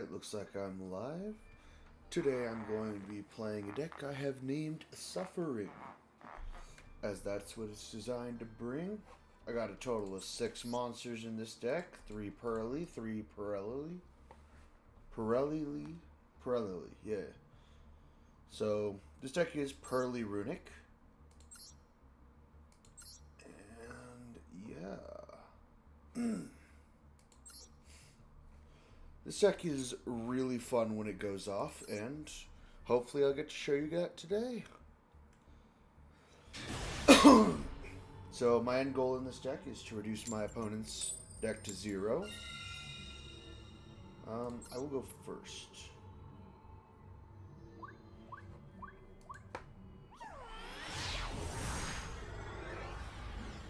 Alright, looks like I'm live. Today I'm going to be playing a deck I have named Suffering, as that's what it's designed to bring. I got a total of 6 monsters in this deck, 3 purrely, 3 purrely, yeah. So, this deck is purrely Runic. And, yeah. This deck is really fun when it goes off, and hopefully I'll get to show you that today. So my end goal in this deck is to reduce my opponent's deck to 0. I will go first.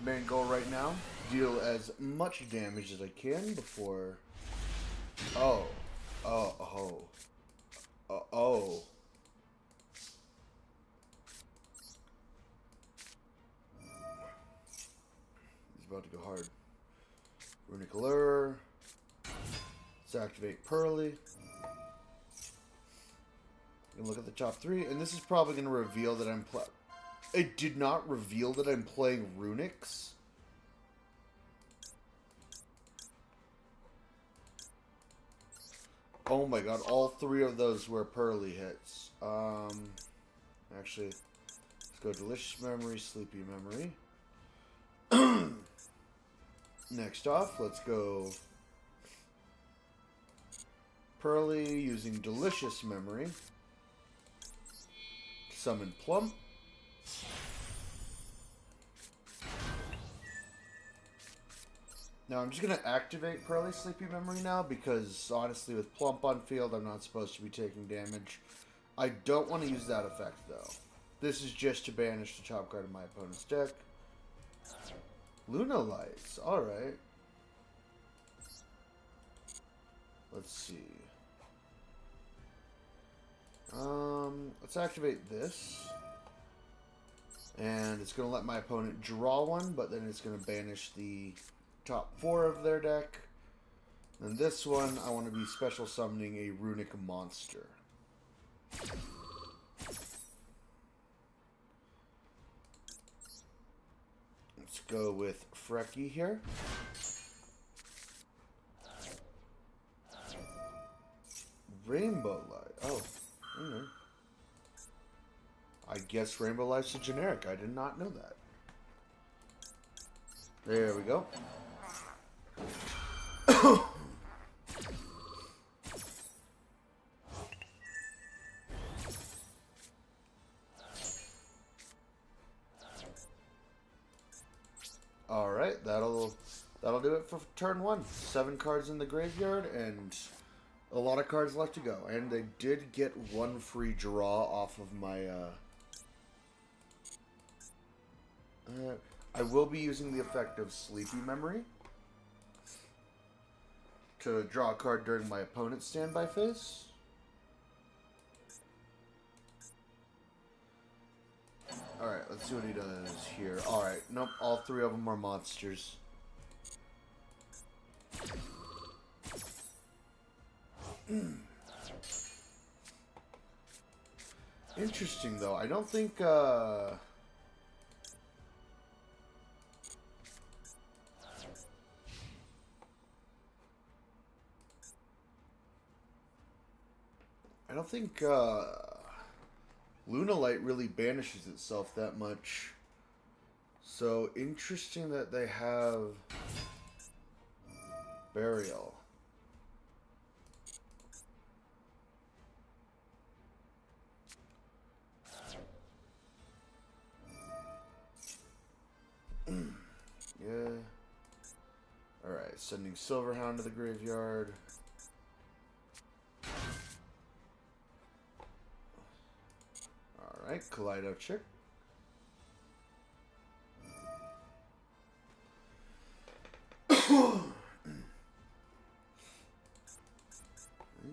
Main goal right now, deal as much damage as I can before... Oh. He's about to go hard. Runic Allure. Let's activate Purrely. And look at the top 3, and this is probably going to reveal that I'm It did not reveal that I'm playing Runics. Oh my god, all 3 of those were Purrely hits. Actually, let's go Delicious Memory, Sleepy Memory. Next off, let's go Purrely using Delicious Memory. Summon Plump. Now I'm just going to activate Purrely Sleepy Memory now because honestly with Plump on field I'm not supposed to be taking damage. I don't want to use that effect though. This is just to banish the top card of my opponent's deck. Luna Lights, alright. Let's see. Let's activate this. And it's going to let my opponent draw one, but then it's going to banish the top 4 of their deck. And this one, I want to be special summoning a Runic monster. Let's go with Frecky here. Rainbow Light. Oh, okay. I guess Rainbow Light's a generic. I did not know that. There we go. Alright, that'll do it for turn 1. 7 cards in the graveyard and a lot of cards left to go. And they did get 1 free draw off of my I will be using the effect of Sleepy Memory to draw a card during my opponent's standby phase. Alright, let's see what he does here. Alright, nope, all 3 of them are monsters. Interesting, though. I don't think, Luna Light really banishes itself that much. So, interesting that they have Burial. Yeah. Alright, sending Silverhound to the graveyard. Alright, Kaleido Chick.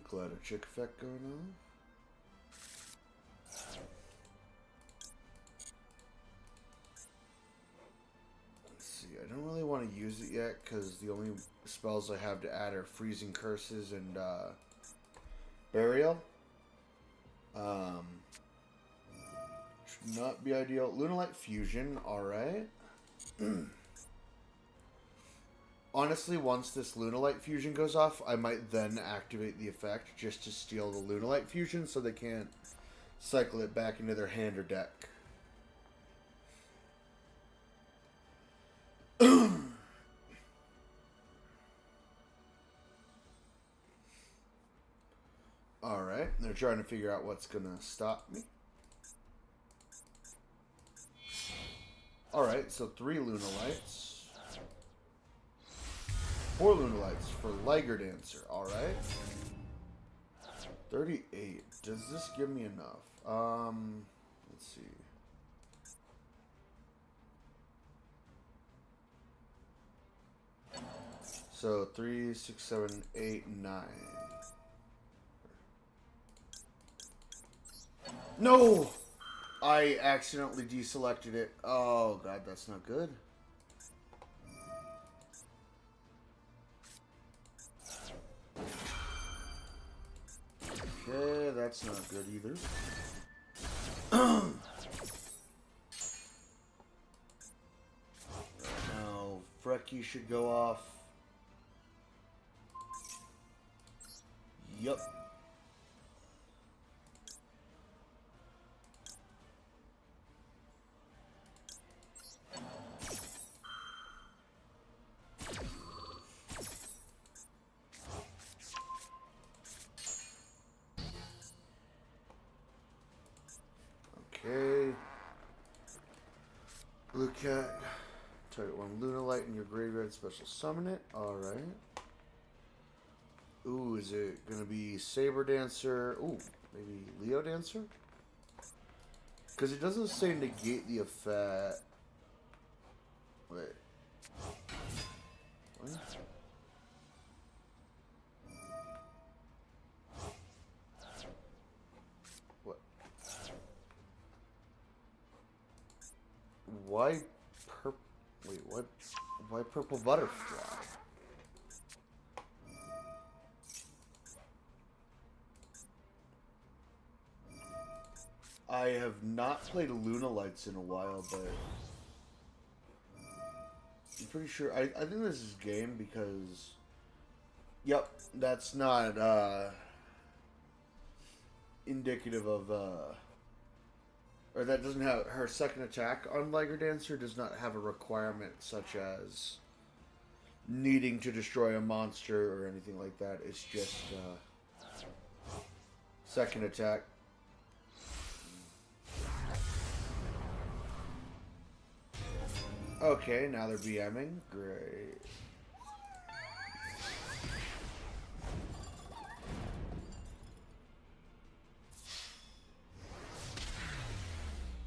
Kaleido Chick effect going on. Let's see, I don't really want to use it yet because the only spells I have to add are Freezing Curses and Burial. Should not be ideal. Lunalite Fusion, alright. Honestly, once this Lunalite Fusion goes off, I might then activate the effect just to steal the Lunalite Fusion so they can't cycle it back into their hand or deck. Alright, they're trying to figure out what's gonna stop me. Alright, so 3 Lunalites. 4 Lunalites for Liger Dancer, alright. 38. Does this give me enough? Let's see. So 3, 6, 7, 8, 9. No! I accidentally deselected it. Oh god, that's not good. Okay, that's not good either. Now, Frecky should go off. Yup. Okay. Blue Cat. Target 1 Lunalite in your graveyard, special summon it. Alright. Ooh, is it gonna be Saber Dancer? Ooh, maybe Leo Dancer? Because it doesn't say negate the effect. Wait. What? What? Why purple? Wait, what? Why purple butterfly? I have not played Lunalites in a while, but I'm pretty sure. I think this is game because. Yep, that's not indicative of. Or that doesn't have her second attack on Liger Dancer does not have a requirement such as needing to destroy a monster or anything like that. It's just second attack. Okay, now they're BMing. Great.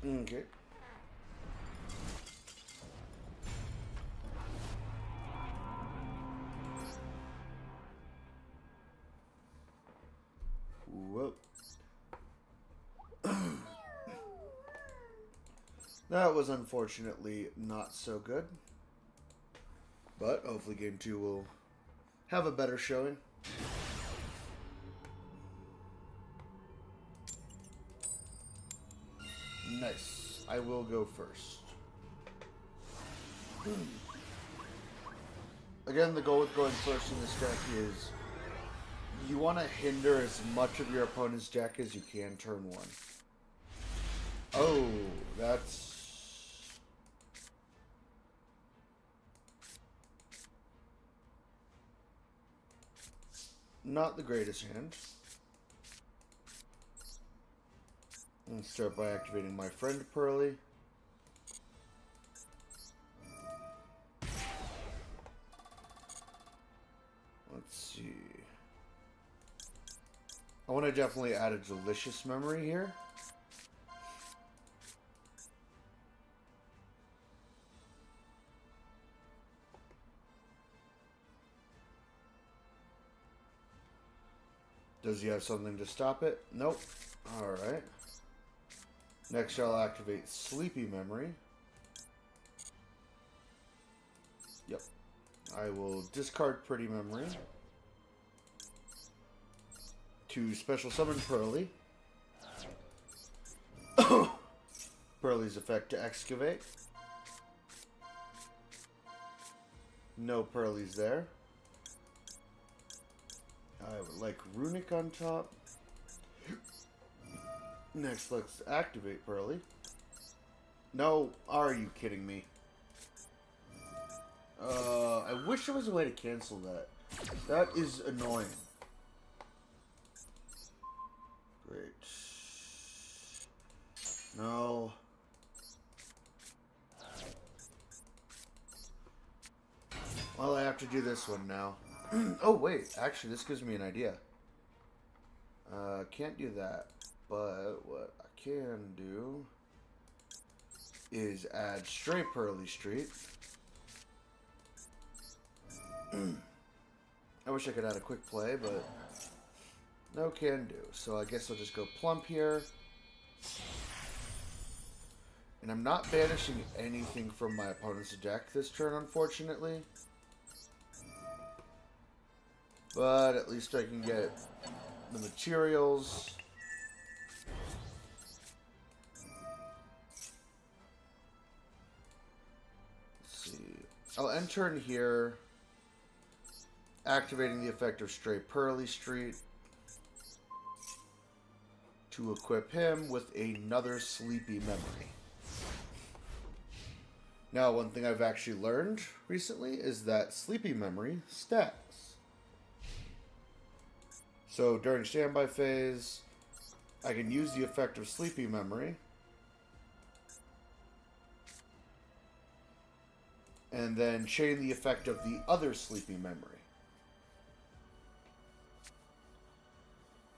Okay. Whoa. That was unfortunately not so good. But hopefully game 2 will have a better showing. Nice. I will go first. Again, the goal with going first in this deck is you want to hinder as much of your opponent's deck as you can turn 1. Oh, that's not the greatest hand. Let's start by activating my friend Purrely. Let's see. I want to definitely add a delicious memory here. Does he have something to stop it? Nope. Alright. Next I'll activate Sleepy Memory. Yep. I will discard Pretty Memory. to special summon Purrely. Purrely's effect to excavate. No Purrely's there. I would like Runic on top. Next, let's activate Purrely. No, are you kidding me? I wish there was a way to cancel that. That is annoying. Great. No. Well, I have to do this one now. Oh, wait. Actually, this gives me an idea. Can't do that. But what I can do is add straight Purrely Street. I wish I could add a quick play, but no can do. So I guess I'll just go plump here. And I'm not banishing anything from my opponent's deck this turn, unfortunately. But at least I can get the materials. Let's see. I'll end turn here, activating the effect of straight Purrely Street to equip him with another Sleepy Memory. Now, one thing I've actually learned recently is that Sleepy Memory stacks. So during standby phase, I can use the effect of Sleepy Memory and then chain the effect of the other Sleepy Memory.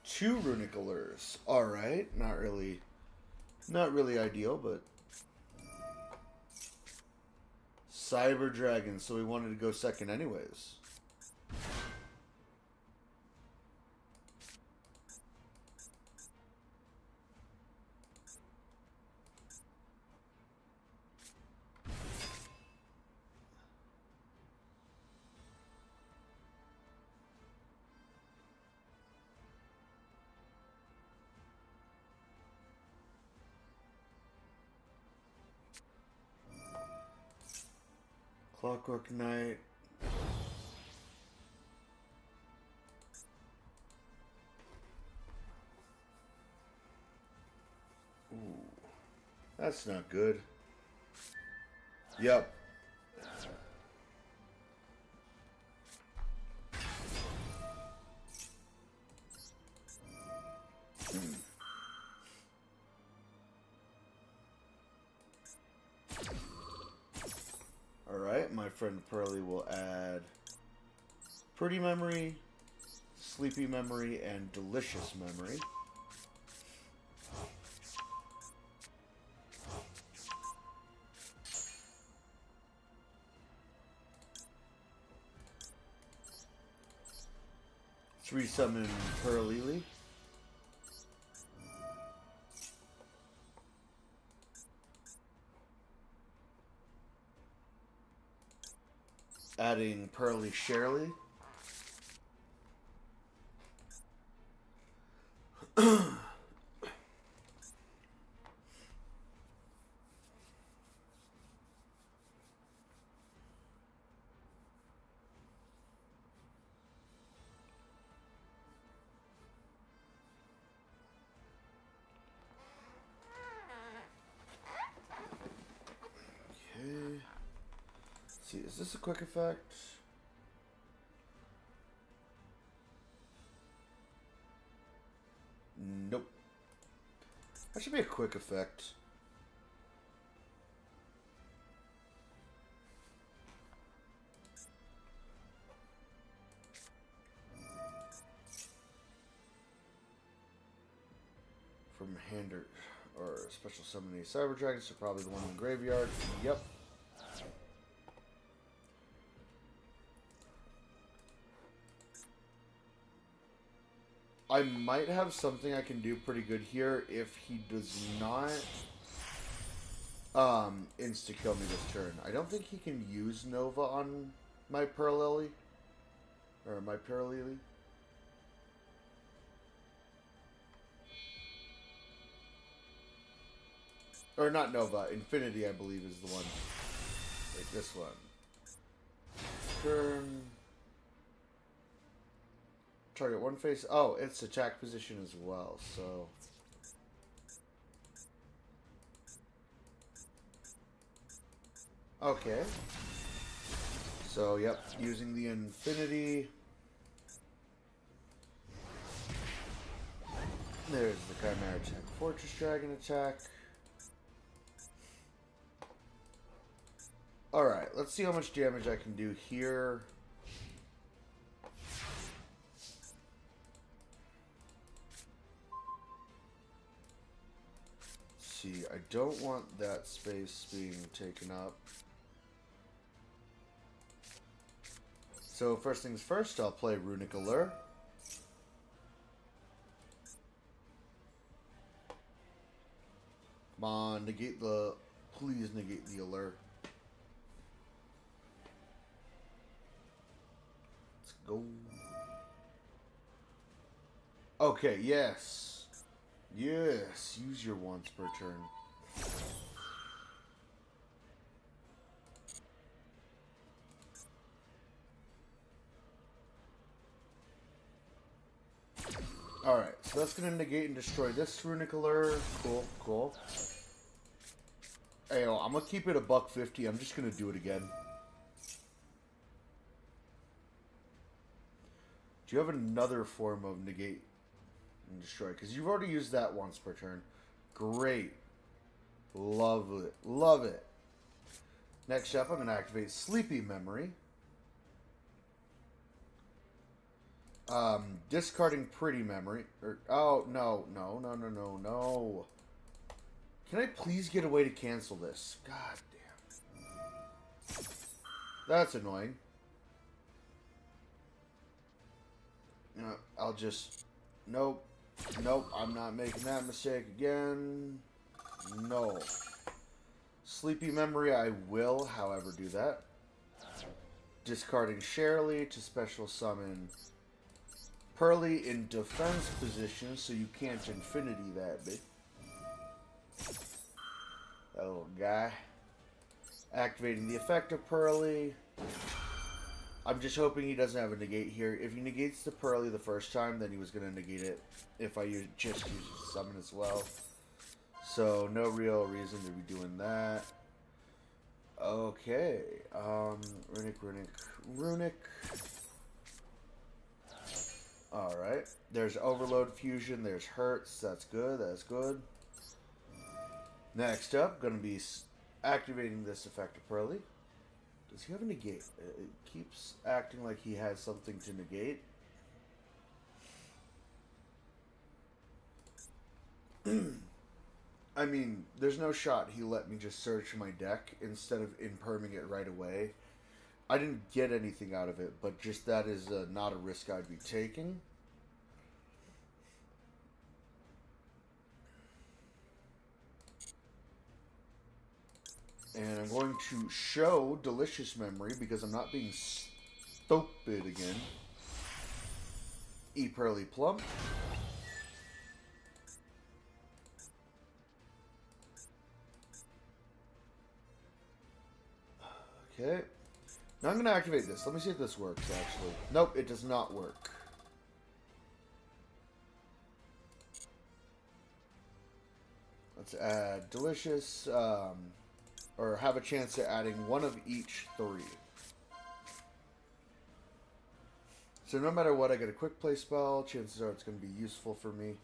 2 Runic Allures. Alright, not really ideal, but Cyber Dragon, so we wanted to go second anyways. Clockwork Knight. Ooh, that's not good. Yep. Alright, my friend Purrely will add Pretty Memory, Sleepy Memory, and Delicious Memory. Let's resummon Purrely. Adding Purrely Shirley. See, is this a quick effect? Nope. That should be a quick effect. From hand or special summoning Cyber Dragon, so probably the one in the graveyard. Yep. I might have something I can do pretty good here if he does not insta-kill me this turn. I don't think he can use Nova on my Purrely. Or my Purrely. Or not Nova, Infinity, I believe, is the one. Wait, this one. Turn. Target one face. Oh, it's attack position as well, so. Okay. So, yep, using the Infinity. There's the Chimera attack. Fortress Dragon attack. Alright, let's see how much damage I can do here. See, I don't want that space being taken up. So first things first, I'll play Runic Allure. Come on, negate the... Please negate the Allure. Let's go. Okay, yes. Yes, use your once per turn. Alright, so that's going to negate and destroy this Runic Allure. Cool, cool. Hey, I'm going to keep it a $150. I'm just going to do it again. Do you have another form of negate and destroy? Because you've already used that once per turn. Great. Love it. Love it. Next up, I'm going to activate Sleepy Memory. Discarding Pretty Memory. Oh, no. Can I please get a way to cancel this? God damn. That's annoying. I'll just... Nope. Nope, I'm not making that mistake again. No. Sleepy Memory, I will, however, do that. Discarding Purrely to special summon Purrely in defense position, so you can't Infinity that bitch. That little guy. Activating the effect of Purrely. I'm just hoping he doesn't have a negate here. If he negates the Purrely the first time, then he was going to negate it if I just use summon as well. So, no real reason to be doing that. Okay. Runic. Alright. There's Overload Fusion. There's Hurts. That's good. That's good. Next up, going to be activating this effect of Purrely. Does he have a negate? It keeps acting like he has something to negate. I mean, there's no shot he let me just search my deck instead of imperming it right away. I didn't get anything out of it, but just that is not a risk I'd be taking. And I'm going to show Delicious Memory because I'm not being stupid again. Purrely Plump. Okay. Now I'm going to activate this. Let me see if this works, actually. Nope, it does not work. Let's add Delicious, or have a chance at adding one of each 3. So no matter what, I get a quick play spell. Chances are it's going to be useful for me.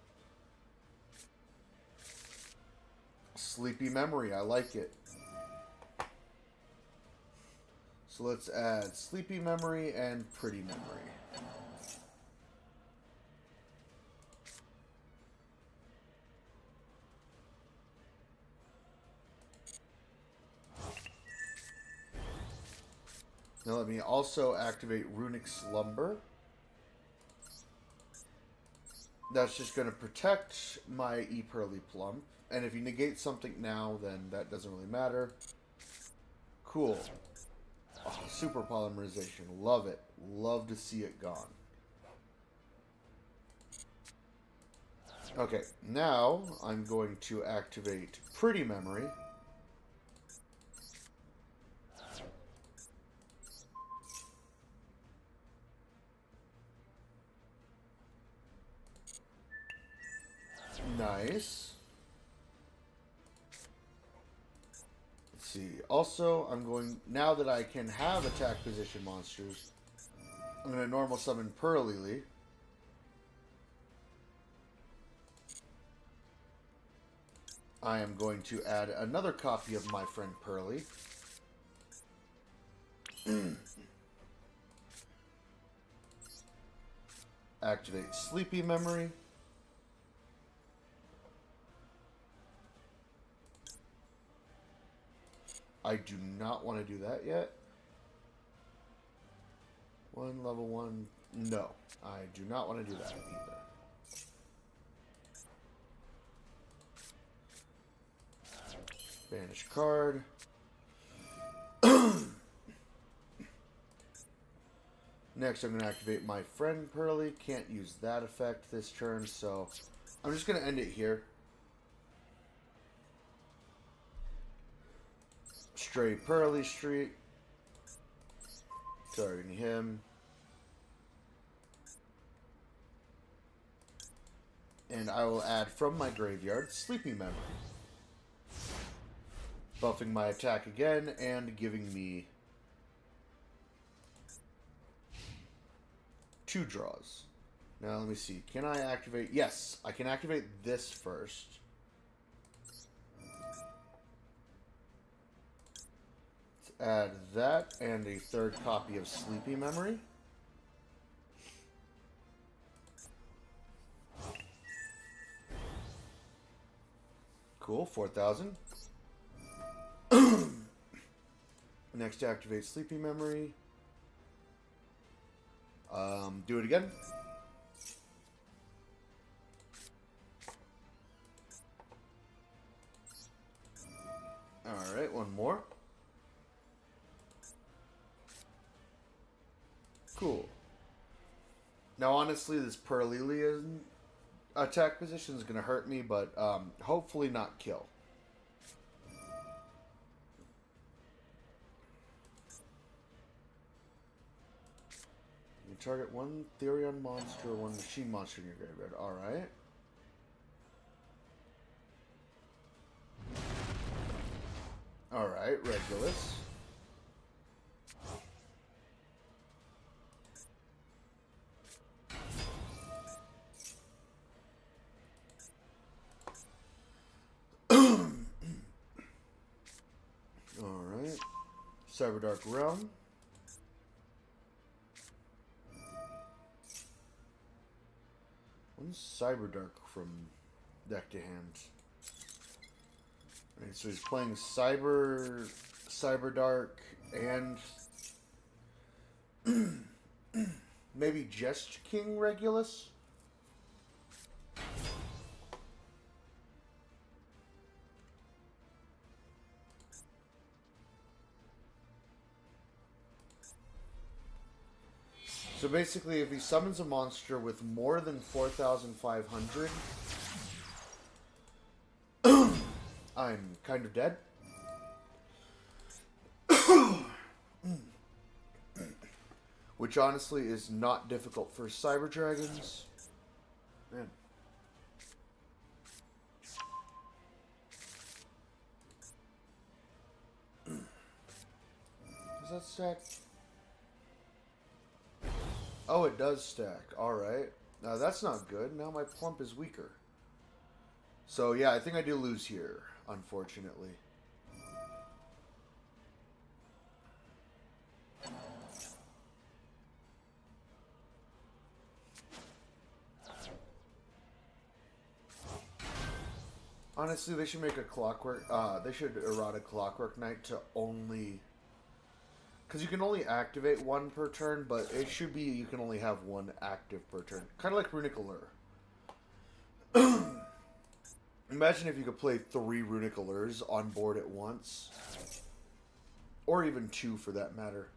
Sleepy Memory, I like it. So let's add Sleepy Memory and Pretty Memory. Now let me also activate Runic Slumber. That's just going to protect my Purrely Plump. And if you negate something now, then that doesn't really matter. Cool. Oh, super polymerization. Love it. Love to see it gone. Okay, now I'm going to activate Pretty Memory. Nice. Let's see. Also, I'm going, now that I can have attack position monsters, I'm going to normal summon purrely. I am going to add another copy of my friend Purrely. Activate Sleepy Memory. I do not want to do that yet. Level 1. No, I do not want to do that either. Banish card. Next, I'm going to activate my friend Purrely. Can't use that effect this turn, so I'm just going to end it here. Stray Purrely Street. Targeting him. And I will add from my graveyard Sleepy Memory. Buffing my attack again and giving me 2 draws. Now let me see. Can I activate? Yes, I can activate this first. Let's add that and a 3rd copy of Sleepy Memory. Cool, 4,000. Next, activate Sleepy Memory. Do it again. Alright, one more. Cool. Now, honestly, this purrely attack position is going to hurt me, but hopefully not kill. You target one Therion monster or one machine monster in your graveyard. Alright. Alright, Regulus. Alright. Cyberdark Realm. When's Cyberdark from deck to hand? Alright, so he's playing Cyberdark, and maybe just King Regulus? So basically, if he summons a monster with more than 4,500, I'm kind of dead. Which honestly is not difficult for Cyber Dragons. Man. Does that stack? Oh, it does stack. Alright. Now that's not good. Now my plump is weaker. So yeah, I think I do lose here, unfortunately. Honestly, they should make a clockwork, they should errata a Clockwork Knight to only... Because you can only activate one per turn, but it should be you can only have one active per turn. Kind of like Runic Allure. Imagine if you could play 3 Runic Allures on board at once. Or even 2 for that matter.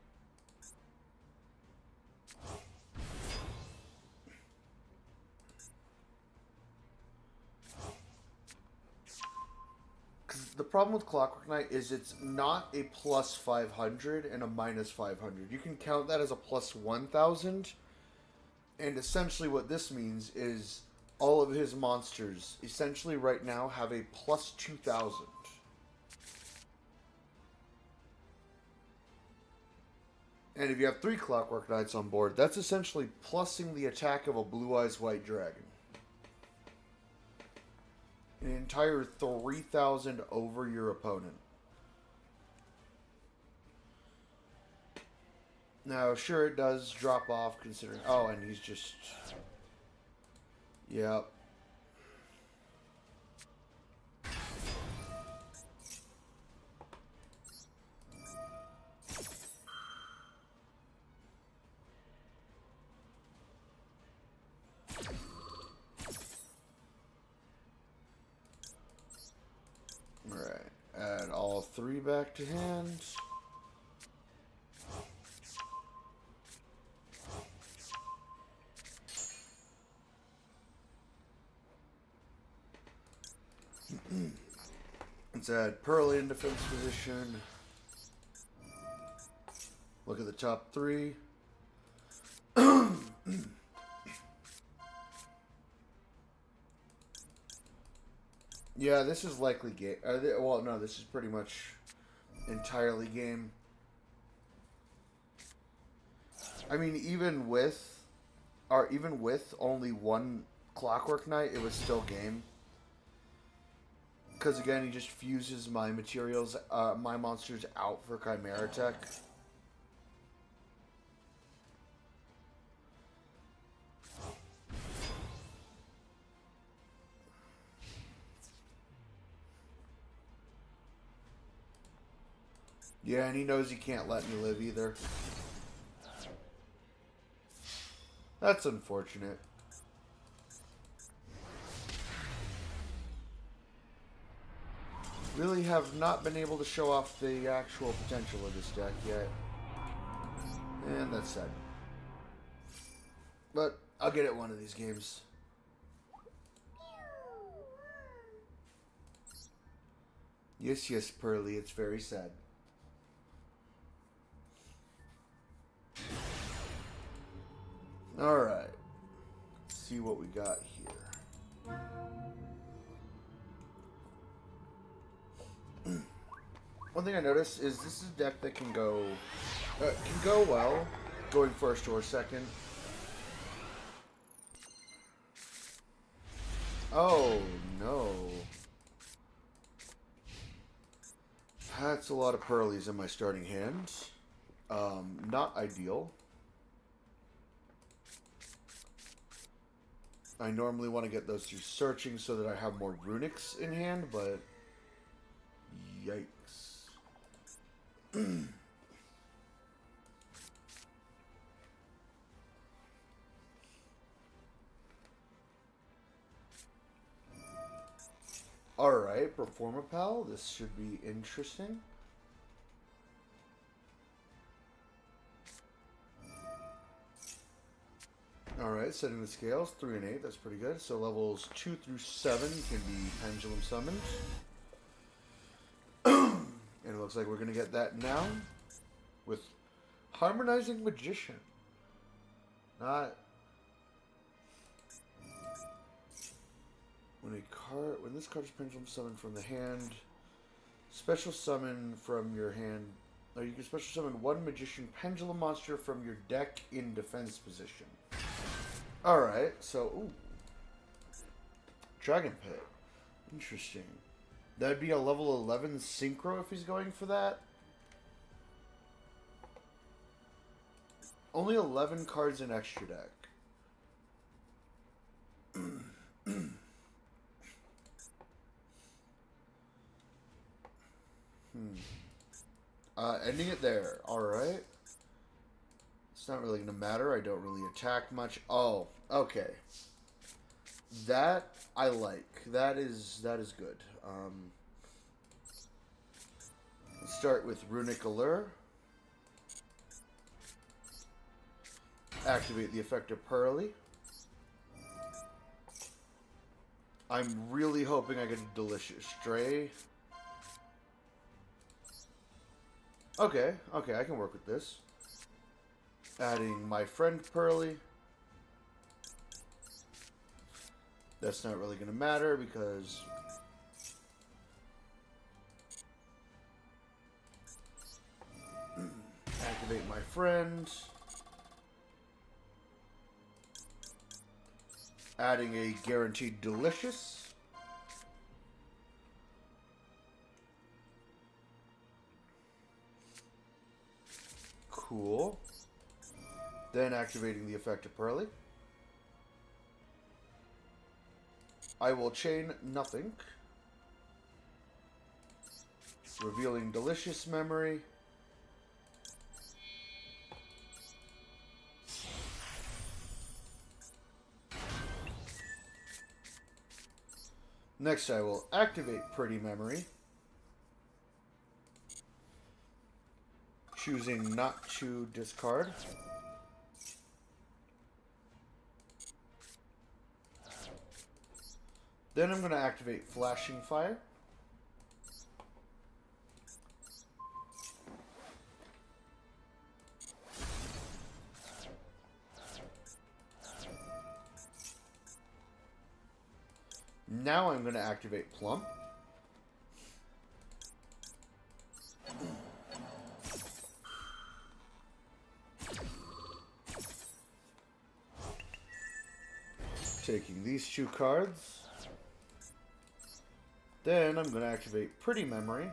the problem with Clockwork Knight is it's not a plus 500 and a minus 500. You can count that as a plus 1000. And essentially what this means is all of his monsters essentially right now have a plus 2000. And if you have 3 Clockwork Knights on board, that's essentially plussing the attack of a Blue Eyes White Dragon. An entire 3,000 over your opponent. Now, sure, it does drop off considering... Oh, and he's just... Yep. Alright, add all 3 back to hand. Let's add Purrely in defense position. Look at the top 3. Yeah, this is likely game. Well, no, this is pretty much entirely game. I mean, even with only 1 Clockwork Knight, it was still game. Because again, he just fuses my materials, my monsters out for Chimera Tech. Yeah, and he knows he can't let me live either. That's unfortunate. Really have not been able to show off the actual potential of this deck yet. And that's sad. But I'll get it one of these games. Yes, yes, Purrely, it's very sad. Alright. Let's see what we got here. One thing I noticed is this is a deck that can go well going first or second. Oh no. That's a lot of Purrelys in my starting hand. Not ideal. I normally want to get those through searching so that I have more Runics in hand, but yikes. Alright, Performapal. This should be interesting. Alright, setting the scales, 3 and 8, that's pretty good. So levels 2 through 7 can be pendulum summoned. And it looks like we're going to get that now with Harmonizing Magician. Not... When this card is pendulum summoned from the hand, special summon from your hand... Or you can special summon 1 Magician Pendulum monster from your deck in defense position. Alright, so, ooh. Dragon Pit. Interesting. That'd be a level 11 Synchro if he's going for that. Only 11 cards in extra deck. Ending it there. Alright. It's not really going to matter. I don't really attack much. Oh, okay. That I like. That is good. Let's start with Runic Allure. Activate the effect of Purrely. I'm really hoping I get a Delicious Stray. Okay, okay, I can work with this. Adding my friend Purrely. That's not really going to matter because activate my friend. Adding a guaranteed delicious. Cool. Then activating the effect of Purrely. I will chain nothing. Revealing delicious memory. Next, I will activate Pretty Memory. Choosing not to discard. Then I'm going to activate Flashing Fire. Now I'm going to activate Plum. Taking these two cards. Then I'm going to activate Pretty Memory.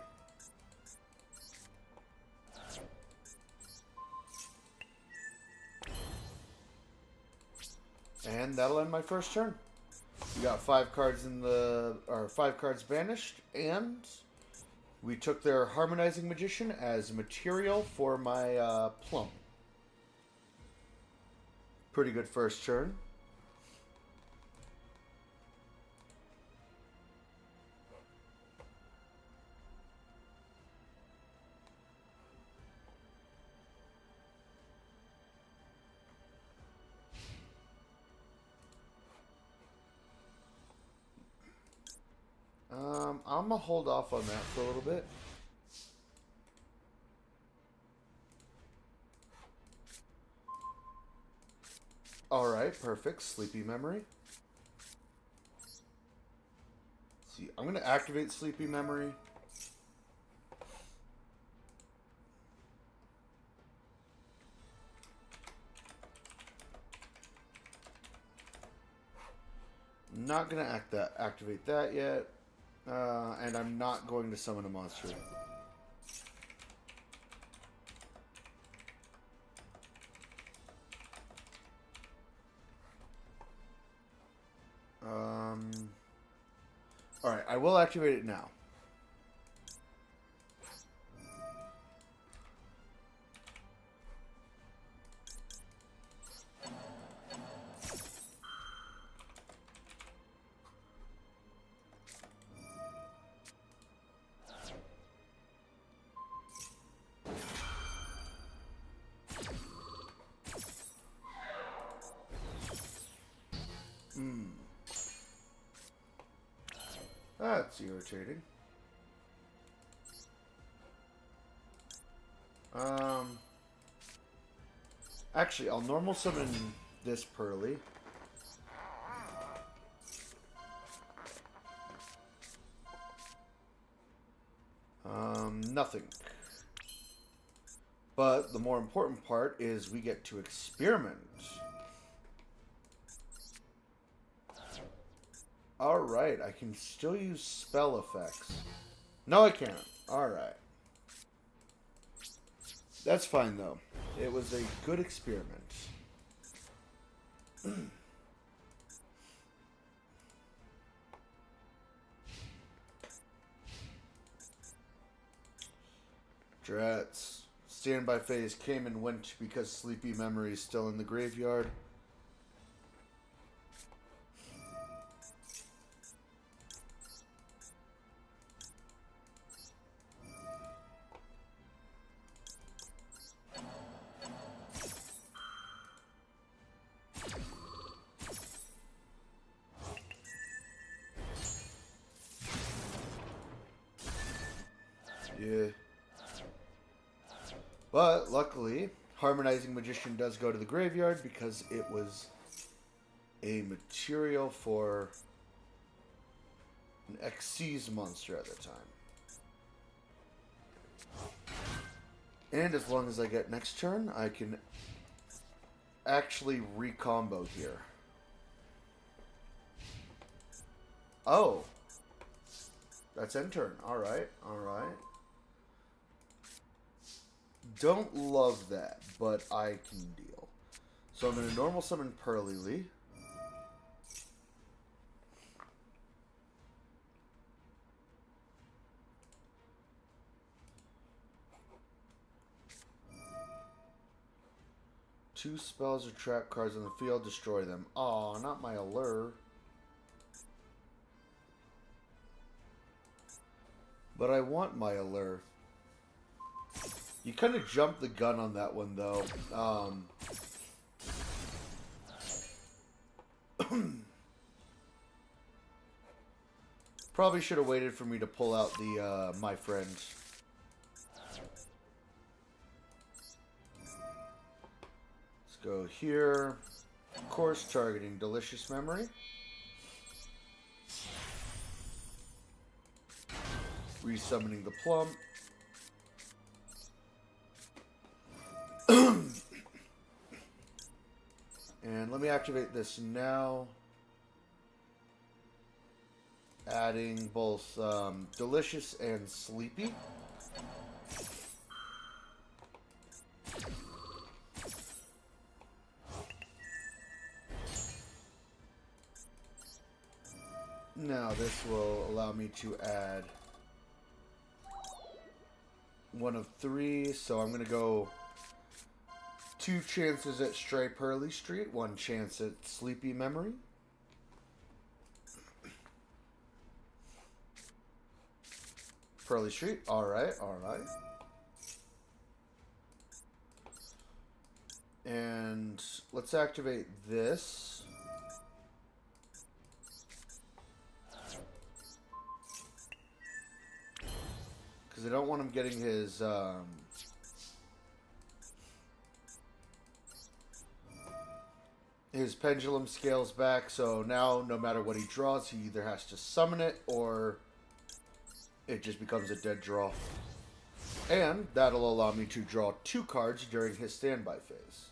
And that'll end my first turn. We got 5 cards in the, or 5 cards banished, and we took their Harmonizing Magician as material for my Plum. Pretty good first turn. I'm going to hold off on that for a little bit. Alright, perfect. Sleepy Memory. Let's see, I'm going to activate Sleepy Memory. Not going to activate that yet. And I'm not going to summon a monster. Alright, I will activate it now. That's irritating. Actually, I'll normal summon this Purrely. Nothing. But the more important part is we get to experiment. Alright, I can still use spell effects. No, I can't. Alright. That's fine, though. It was a good experiment. Drats. Standby phase came and went because Sleepy Memory is still in the graveyard. Yeah. But luckily, Harmonizing Magician does go to the graveyard because it was a material for an Xyz monster at the time. And as long as I get next turn, I can actually recombo here. Oh. That's end turn. Alright, alright. Don't love that, but I can deal. So I'm going to normal summon purrely. Two spells or trap cards on the field, destroy them. Aw, not my allure. But I want my allure. You kind of jumped the gun on that one, though. Probably should have waited for me to pull out the my friend. Let's go here. Of course, targeting Delicious Memory. Resummoning the Plump. And let me activate this now. Adding both Delicious and Sleepy. Now this will allow me to add one of three, so I'm going to go 2 chances at Stray Purrely Street, 1 chance at Sleepy Memory. Purrely Street, alright, alright. And let's activate this. Because I don't want him getting his pendulum scales back, so now no matter what he draws, he either has to summon it or it just becomes a dead draw. And that'll allow me to draw 2 cards during his standby phase.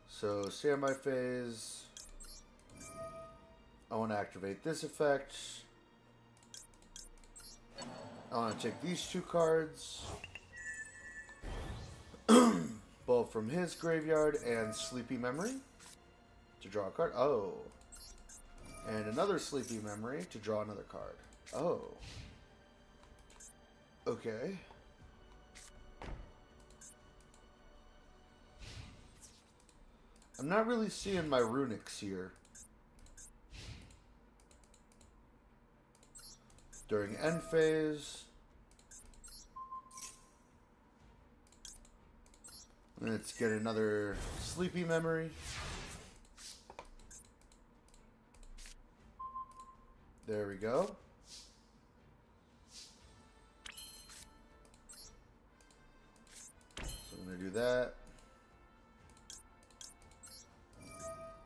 So, standby phase. I want to activate this effect. I want to take these 2 cards. Both from his graveyard and Sleepy Memory to draw a card. Oh. And another Sleepy Memory to draw another card. Oh. Okay. I'm not really seeing my Runics here. During end phase. Let's get another Sleepy Memory. There we go. So I'm going to do that.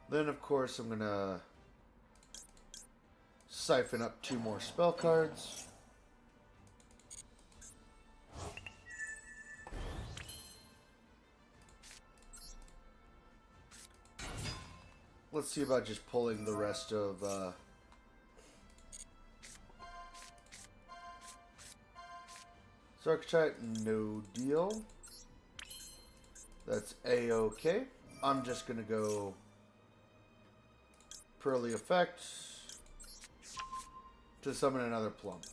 Then, of course, I'm going to siphon up 2 more spell cards. Let's see about just pulling the rest of Archetype, no deal. That's A-okay. I'm just going to go Purrely effect to summon another Plump.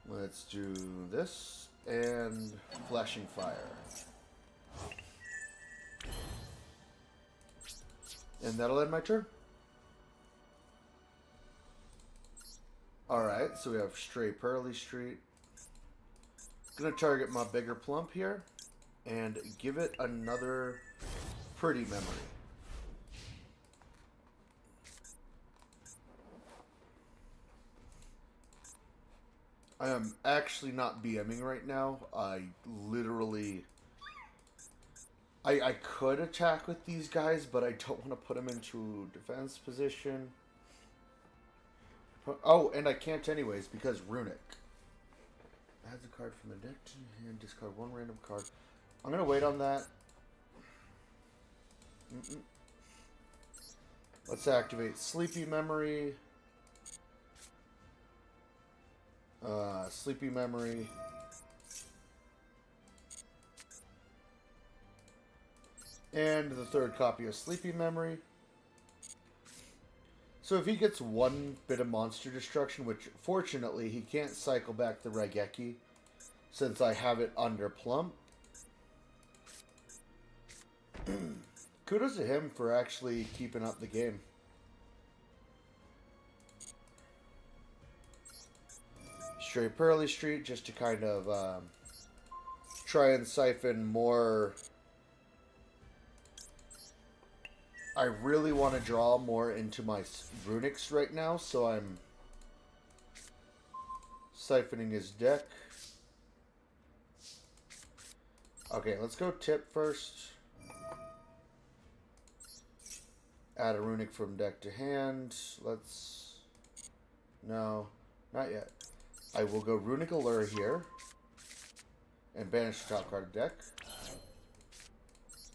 Let's do this and Flashing Fire. And that'll end my turn. Alright, so we have Stray Purrely Street. Gonna target my bigger plump here and give it another pretty memory. I am actually not BMing right now. I literally... I could attack with these guys, but I don't want to put them into defense position. Oh, and I can't anyways, because Runic. Adds a card from the deck to hand, discard one random card. I'm going to wait on that. Let's activate Sleepy Memory. Sleepy Memory. And the third copy of Sleepy Memory. So if he gets one bit of monster destruction, which fortunately he can't cycle back the Raigeki, since I have it under plump. Kudos to him for actually keeping up the game. Stray Purrely Street, just to kind of try and siphon more. I really want to draw more into my Runics right now, so I'm siphoning his deck. Okay, let's go tip first. Add a Runic from deck to hand. Let's... No, not yet. I will go Runic Allure here. And banish the top card of deck.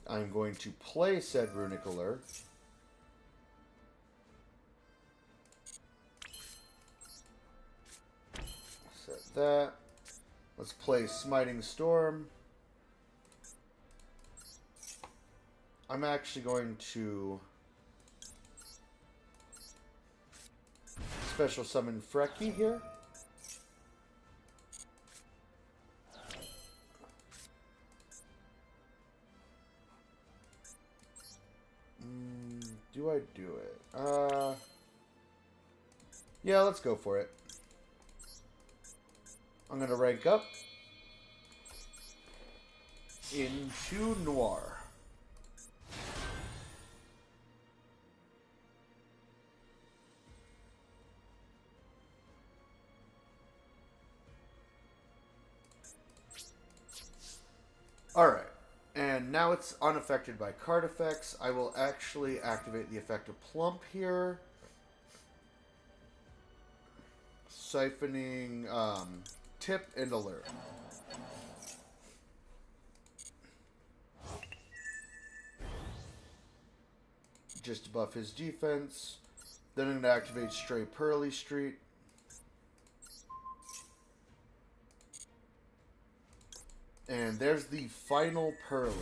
I'm going to play said Runic Allure. Set that. Let's play Smiting Storm. I'm actually going to special summon Freki here. Do I do it? Yeah, let's go for it. I'm going to rank up into Noir. Alright. And now it's unaffected by card effects. I will actually activate the effect of Plump here. Siphoning Tip and Alert. Just to buff his defense. Then I'm going to activate Stray Purrely Street. And there's the final Purrely.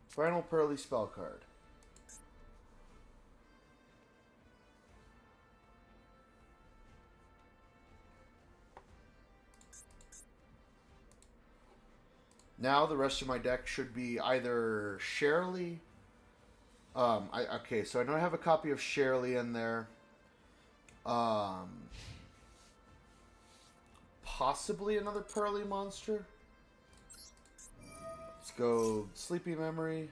Final Purrely spell card. Now the rest of my deck should be either Sherely. Okay, so I know I have a copy of Sherely in there. Possibly another Purrely monster. Let's go Sleepy Memory.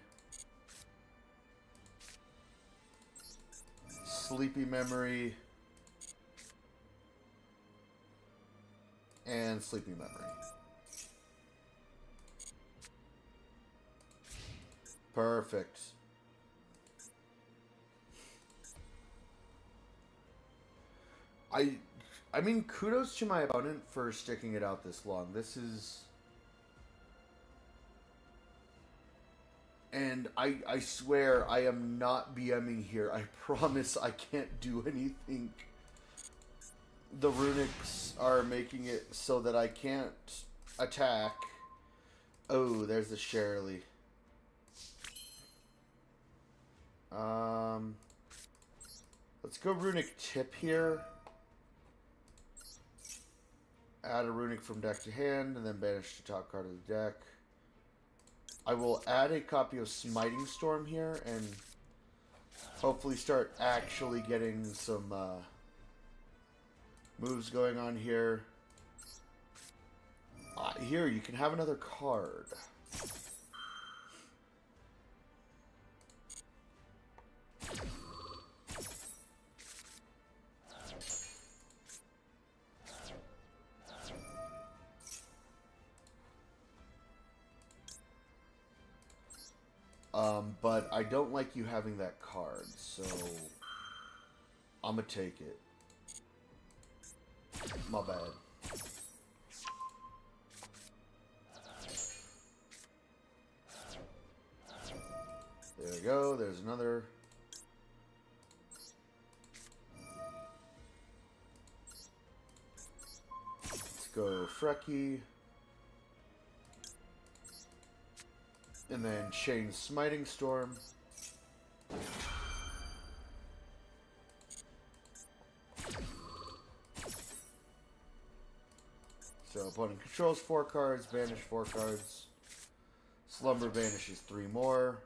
Sleepy Memory. And Sleepy Memory. Perfect. I mean, kudos to my opponent for sticking it out this long. This is... And I swear I am not BMing here. I promise I can't do anything. The Runics are making it so that I can't attack. Oh, there's the Sherely. Let's go Runic Tip here. Add a Runic from deck to hand, and then banish the top card of the deck. I will add a copy of Smiting Storm here and hopefully start actually getting some moves going on here. Here, you can have another card. But I don't like you having that card, so I'm gonna take it. My bad. There we go, there's another. Let's go Frecky. And then chain Smiting Storm. So opponent controls 4 cards, banish 4 cards. Slumber banishes 3 more.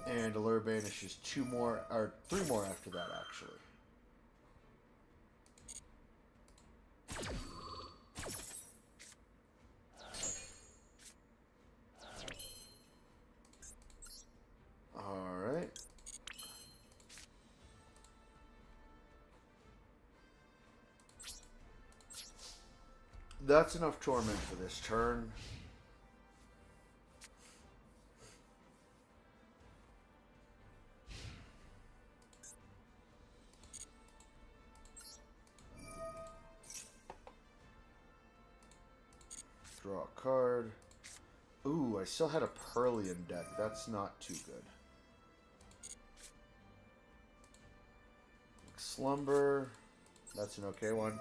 And Allure banishes 2 more, or 3 more after that, actually. Alright. That's enough torment for this turn. Draw a card. Ooh, I still had a purrely in deck. That's not too good. Slumber. That's an okay one.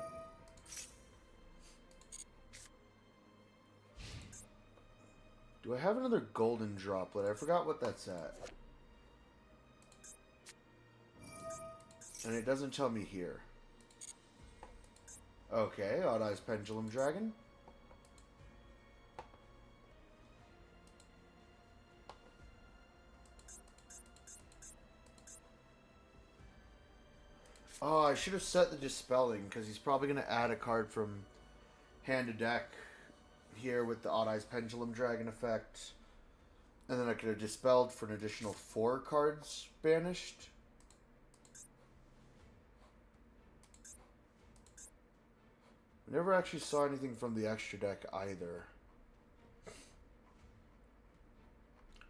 Do I have another golden droplet? I forgot what that's at. And it doesn't tell me here. Okay, Odd Eyes Pendulum Dragon. Oh, I should have set the Dispelling, because he's probably going to add a card from hand to deck here with the Odd Eyes Pendulum Dragon effect. And then I could have Dispelled for an additional 4 cards banished. We never actually saw anything from the extra deck either.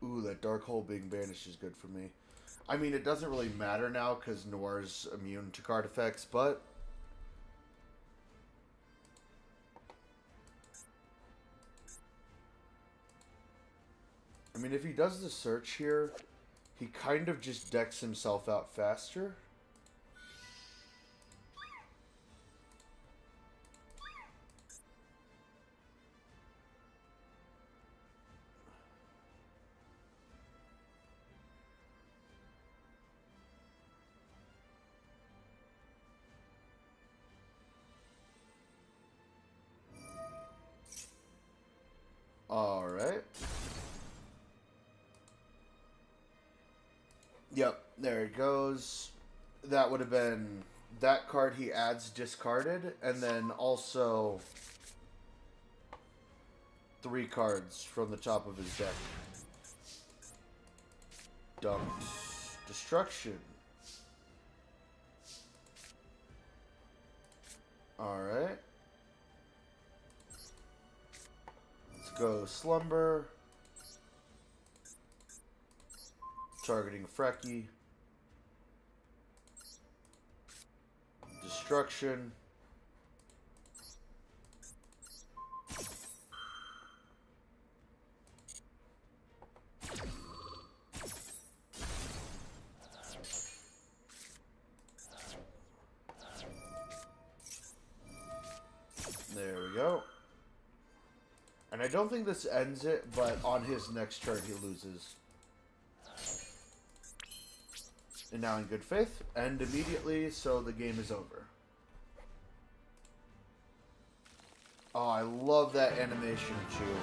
Ooh, that Dark Hole being banished is good for me. I mean, it doesn't really matter now because Noir's immune to card effects, but I mean, if he does the search here, he kind of just decks himself out faster. Alright. Yep, there it goes. That would have been that card he adds discarded, and then also 3 cards from the top of his deck. Dumped. Destruction. Alright. Let's go Slumber. Targeting Frecky. Destruction. There we go. And I don't think this ends it, but on his next turn he loses. And now in good faith, end immediately, so the game is over. Oh, I love that animation too.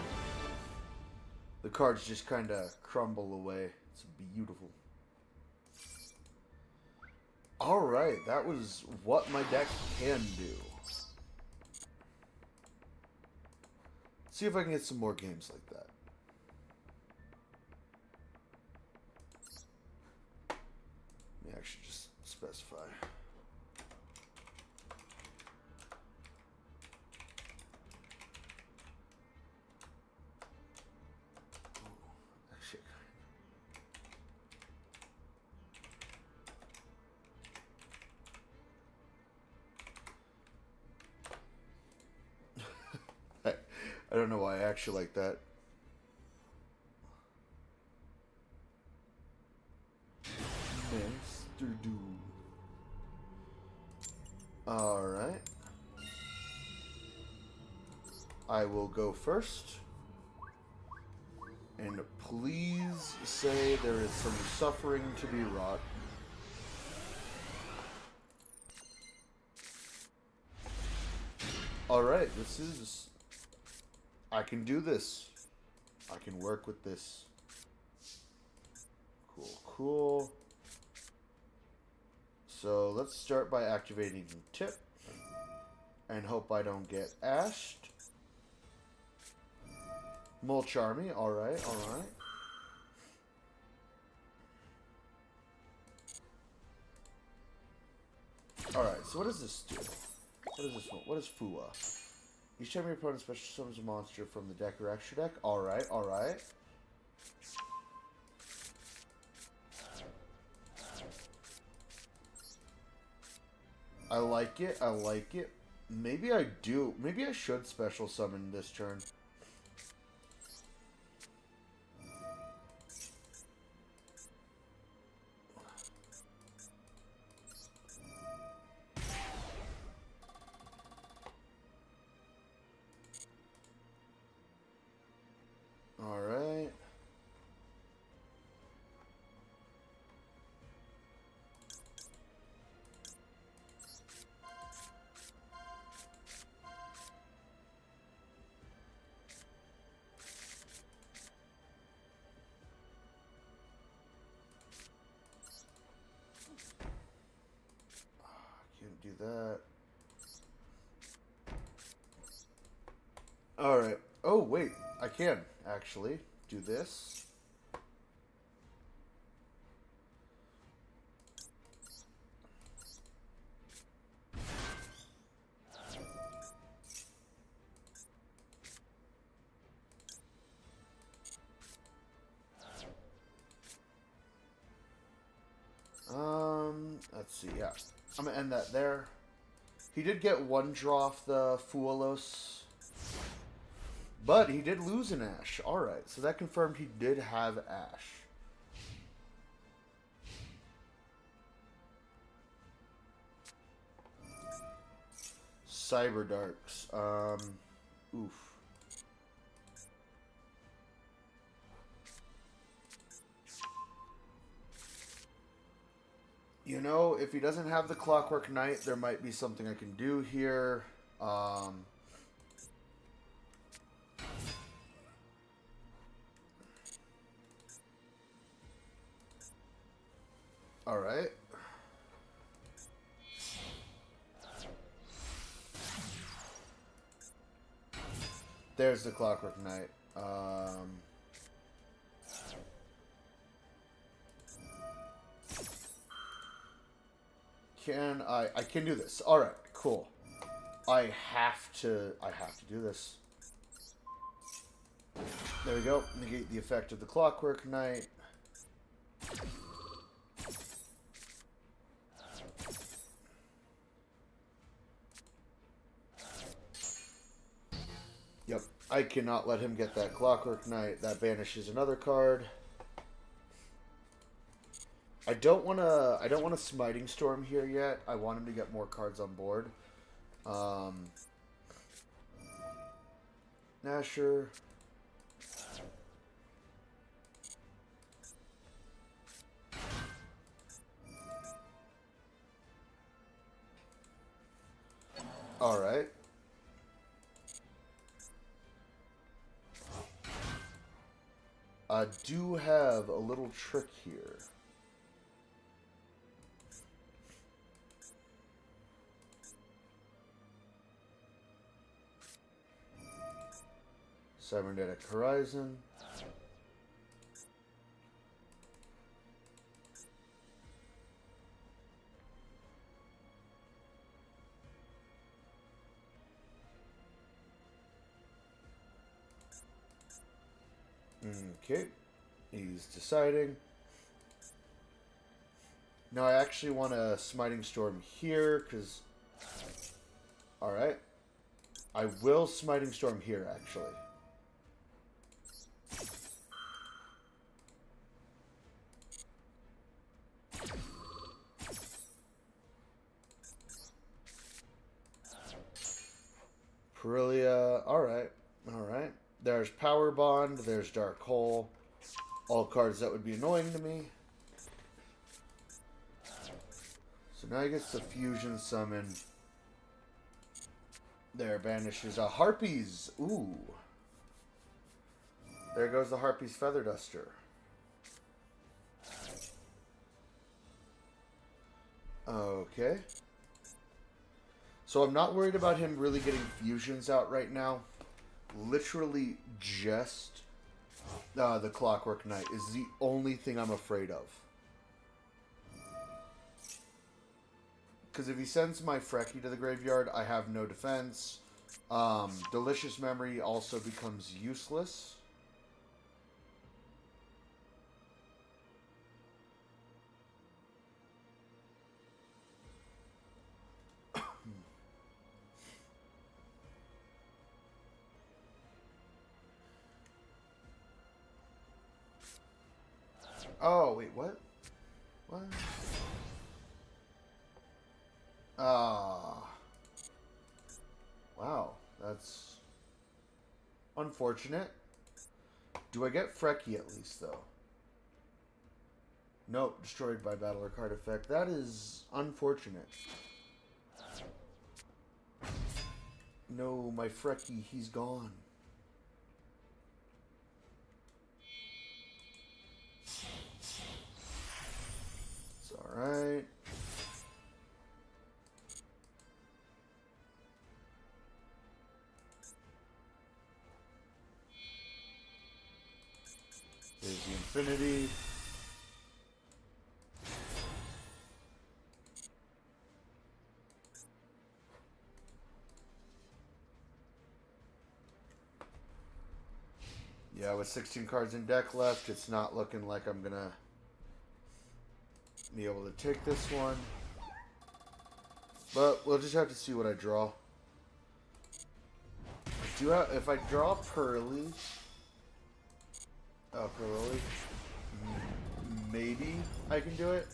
The cards just kind of crumble away. It's beautiful. Alright, that was what my deck can do. See if I can get some more games like that. Let me actually just specify. I don't know why I actually like that. Master Duel. Alright. I will go first. And please say there is some suffering to be wrought. Alright, this is... I can do this. I can work with this. Cool, cool. So let's start by activating Tip. And hope I don't get ashed. Mulch Army, alright, alright. Alright, so what does this do? What is this one? What is Fua? Each time your opponent special summons a monster from the deck or extra deck. Alright, alright. I like it, I like it. Maybe I do. Maybe I should special summon this turn. Alright. Can't do that. Alright. Oh, wait. I can actually do this. Let's see, yeah. I'm gonna end that there. He did get one draw off the Fuelos. But he did lose an Ash. Alright, so that confirmed he did have Ash. Cyber Darks. Oof. You know, if he doesn't have the Clockwork Knight, there might be something I can do here. Alright. There's the Clockwork Knight. I can do this. Alright, cool. I have to do this. There we go. Negate the effect of the Clockwork Knight. Yep, I cannot let him get that Clockwork Knight. That banishes another card. I don't wanna Smiting Storm here yet. I want him to get more cards on board. Nasher. Alright. do have a little trick here. Cybernetic Horizon. Okay, he's deciding. Now I actually want a Smiting Storm here, because... Alright. I will Smiting Storm here, actually. Purrely, alright. Alright. There's Power Bond, there's Dark Hole. All cards that would be annoying to me. So now he gets the Fusion Summon. There, banishes a Harpies. Ooh. There goes the Harpies Feather Duster. Okay. So I'm not worried about him really getting fusions out right now. Literally just the Clockwork Knight is the only thing I'm afraid of. Because if he sends my Frecky to the graveyard, I have no defense. Delicious Memory also becomes useless. Oh, wait, what? What? Wow, that's unfortunate. Do I get Frecky at least, though? Nope, destroyed by battle or card effect. That is unfortunate. No, my Frecky, he's gone. It's alright. There's the Infinity. Yeah, with 16 cards in deck left, it's not looking like I'm gonna be able to take this one. But we'll just have to see what I draw. If I draw Purrely, Purrely, maybe I can do it.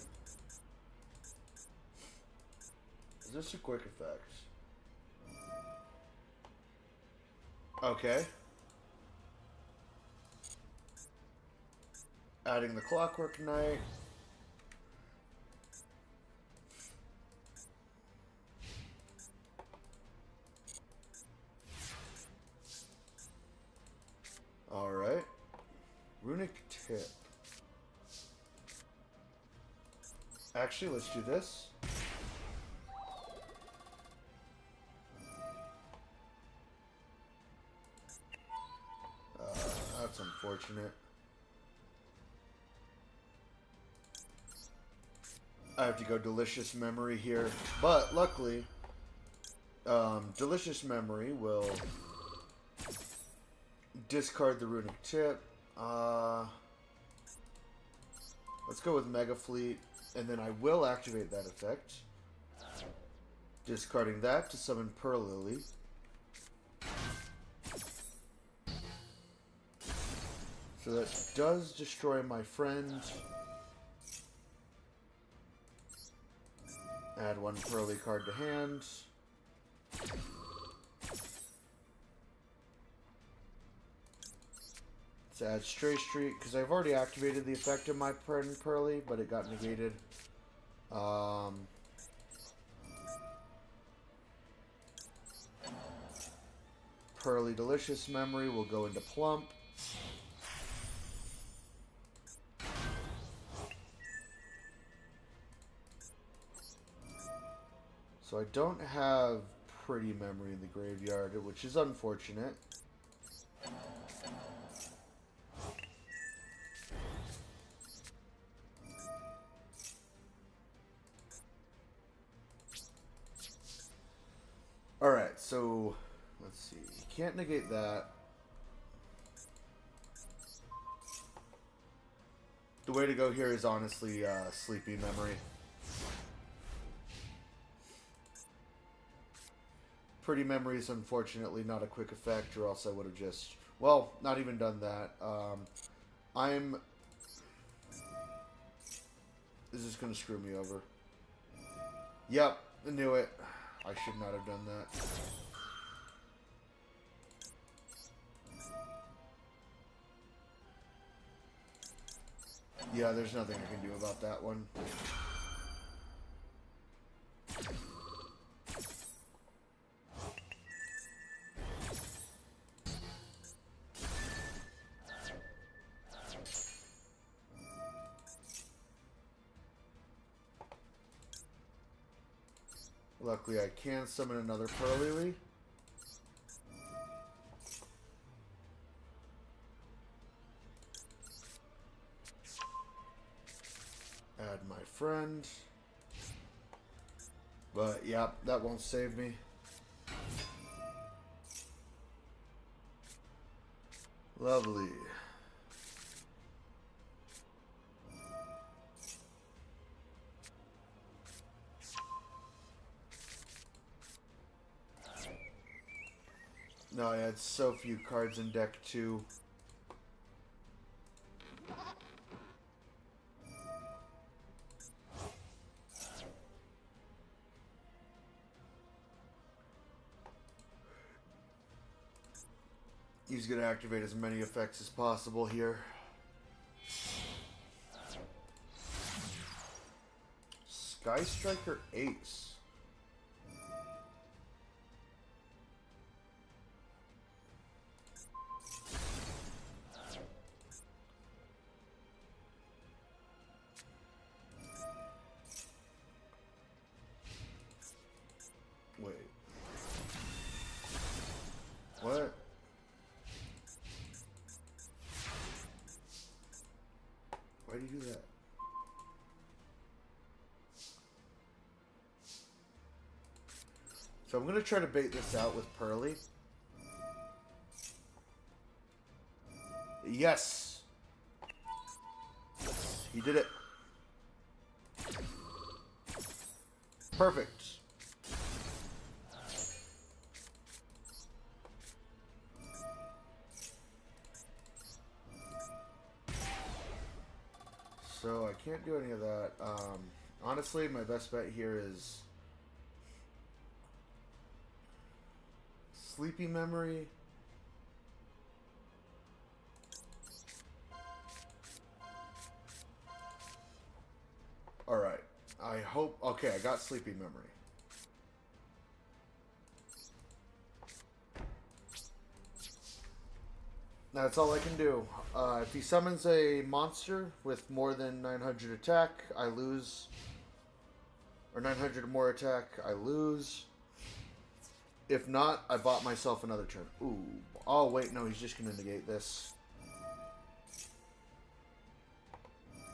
Is this a quick effect? Okay. Adding the Clockwork Knight. Alright. Runic Tip. Actually, let's do this. That's unfortunate. I have to go Delicious Memory here. But, luckily, Delicious Memory will discard the Runic Tip. Let's go with Mega Fleet, and then I will activate that effect. Discarding that to summon Purrely. So that does destroy my friend. Add one Purrely card to hand. Let's add Stray Street, because I've already activated the effect of my friend Purrely, but it got negated. Purrely Delicious Memory will go into Plump. So I don't have pretty memory in the graveyard, which is unfortunate. Alright, so let's see. You can't negate that. The way to go here is honestly Sleepy Memory. Pretty Memory is unfortunately not a quick effect, or else I would have just... Well, not even done that. This is going to screw me over. Yep, I knew it. I should not have done that. Yeah, there's nothing I can do about that one. Luckily, I can summon another purrely. Add my friend. But, yeah, that won't save me. Lovely. No, I had so few cards in deck too. He's going to activate as many effects as possible here. Sky Striker Ace. Wait. What? Why do you do that? So I'm going to try to bait this out with Purrely. Yes! He did it. Perfect. So I can't do any of that. Honestly, my best bet here is Sleepy Memory. Alright. I hope... Okay, I got Sleepy Memory. That's all I can do. If he summons a monster with more than 900 attack, I lose. Or 900 or more attack, I lose. If not, I bought myself another turn. Ooh. Oh, wait, no, he's just going to negate this.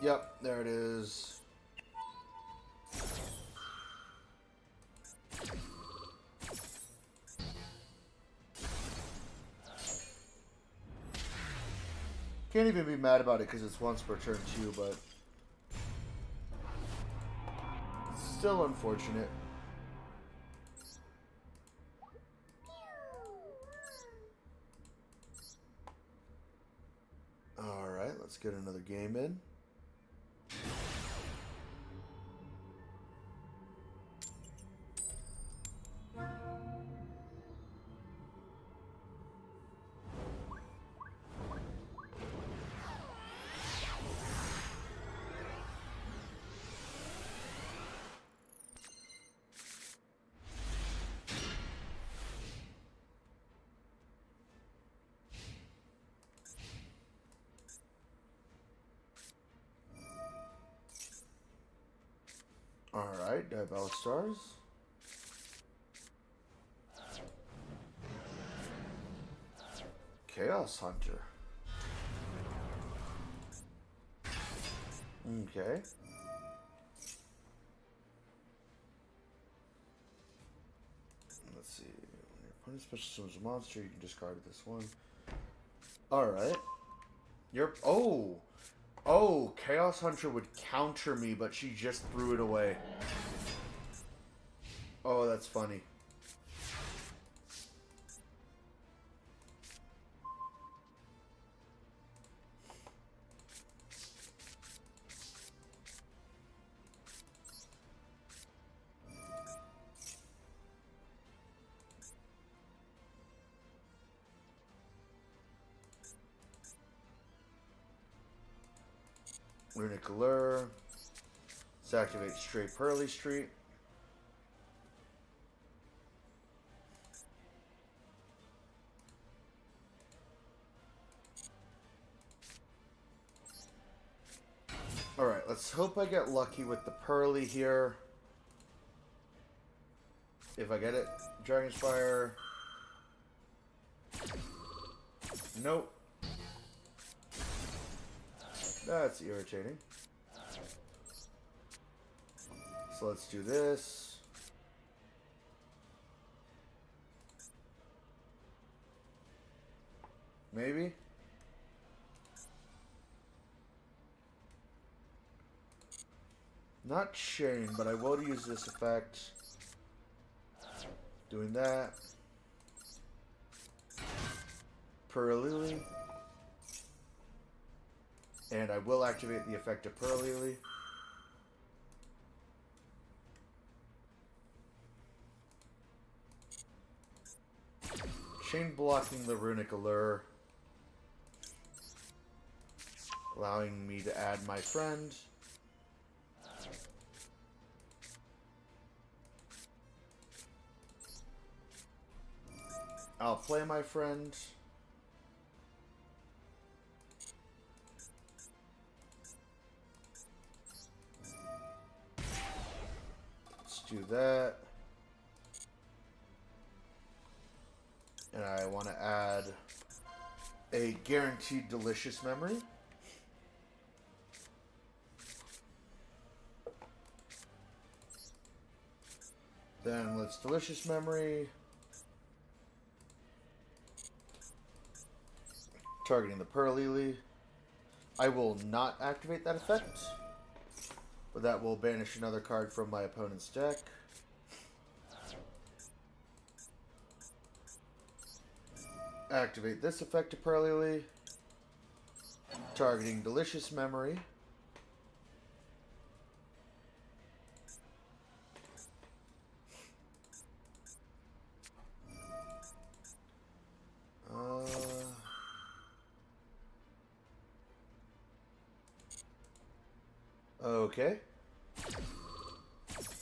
Yep, there it is. Can't even be mad about it because it's once per turn too, but it's still unfortunate. Alright, let's get another game in. Alright, dUEL Stars. Chaos Hunter. Okay. Let's see. When your opponent special summons a monster, you can discard this one. Alright. You're... Oh! Oh, Chaos Hunter would counter me, but she just threw it away. Oh, that's funny. Runic Allure. Let's activate straight Purrely Street. Alright, let's hope I get lucky with the Purrely here. If I get it, Dragon's Fire. Nope. That's irritating. So let's do this. Maybe? Not Chain, but I will use this effect. Doing that. Purrely. And I will activate the effect of Purrely. Chain blocking the Runic Allure. Allowing me to add my friend. I'll play my friend. Let's do that. And I want to add a guaranteed delicious memory. Then let's delicious memory. Targeting the Purrely. I will not activate that effect, but that will banish another card from my opponent's deck. Activate this effect to Purrely. Targeting Delicious Memory. Okay.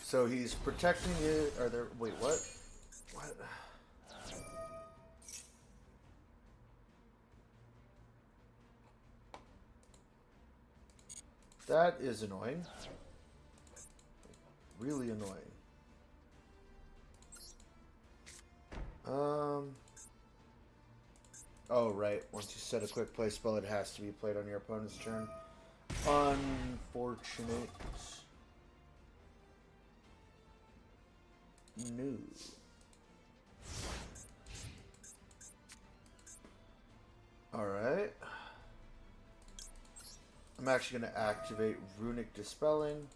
So he's protecting it. Are there... Wait, what? What? That is annoying. Really annoying. Oh, right. Once you set a quick play spell, it has to be played on your opponent's turn. Unfortunate. No. Alright. I'm actually going to activate Runic Dispelling.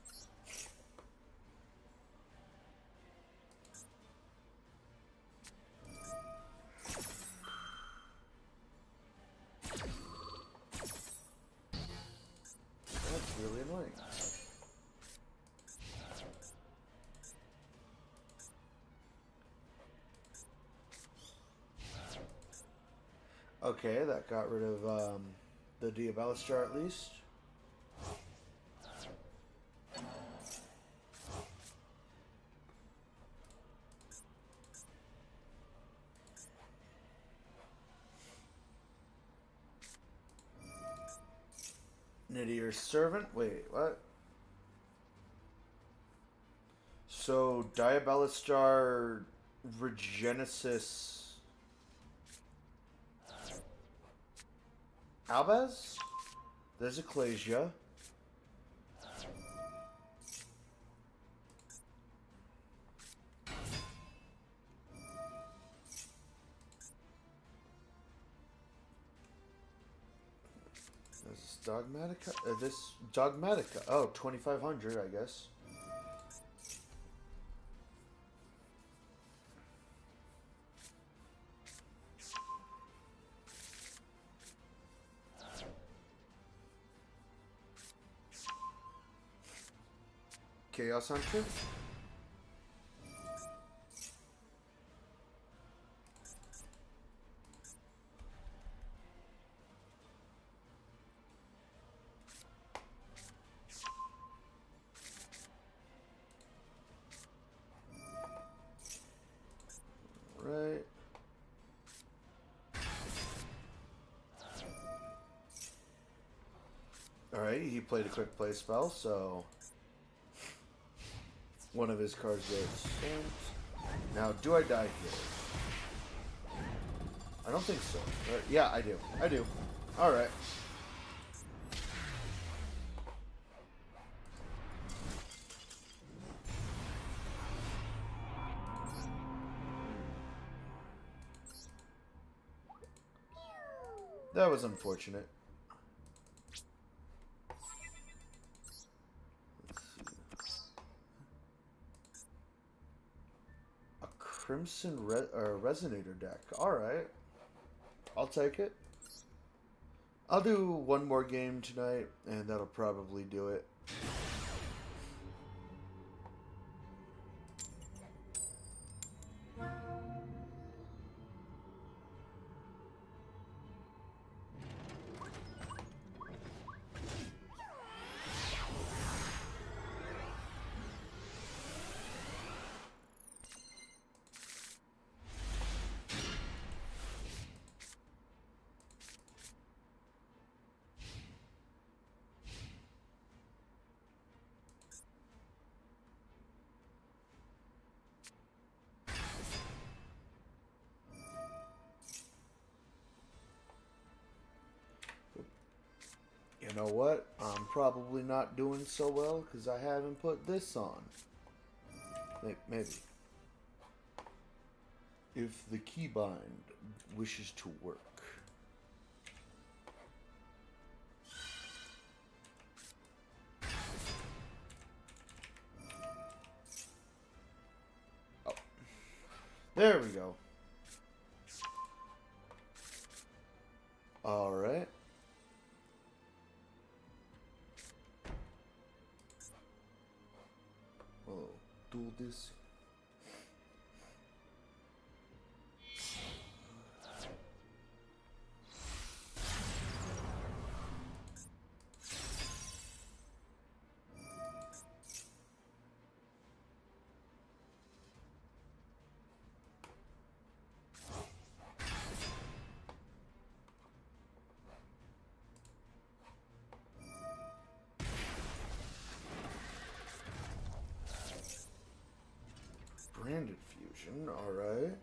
That's really annoying. Okay, that got rid of the dUEL at least. Nidier's Servant. Wait, what? So, dUEL Regenesis Albaz. There's Ecclesia. There's Dogmatica. This Dogmatica. Oh, 2,500, I guess. Chaos Hunter. Right. Alright, he played a quick play spell, so one of his cards gets stamped. Now, do I die here? I don't think so. Yeah, I do. I do. Alright. That was unfortunate. Crimson Resonator deck. Alright. I'll take it. I'll do one more game tonight, and that'll probably do it. You know what? I'm probably not doing so well because I haven't put this on. Maybe. If the keybind wishes to work. Oh. There we go. Alright. Dual disc. Branded fusion, alright.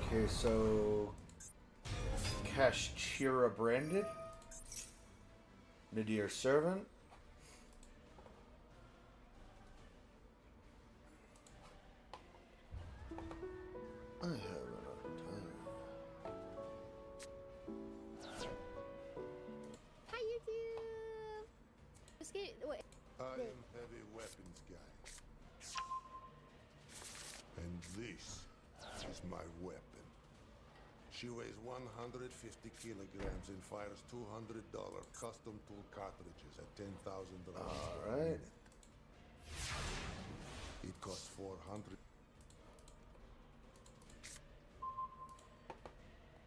Okay, so Kashchira branded. Nadir servant. I have another time. How you do? Wait. I am heavy weapons guy. And this is my weapon. She weighs 150 kilograms and fires $200 custom tool cartridges at 10,000 rounds per minute. It costs 400.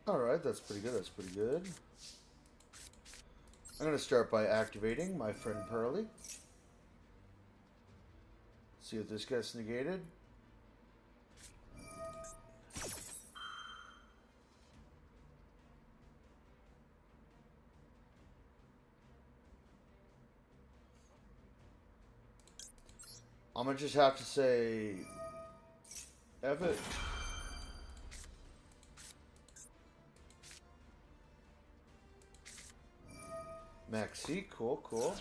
Alright, that's pretty good, that's pretty good. I'm going to start by activating my friend Purrely. See if this gets negated. I'm gonna just have to say, F it. Maxi, cool, cool.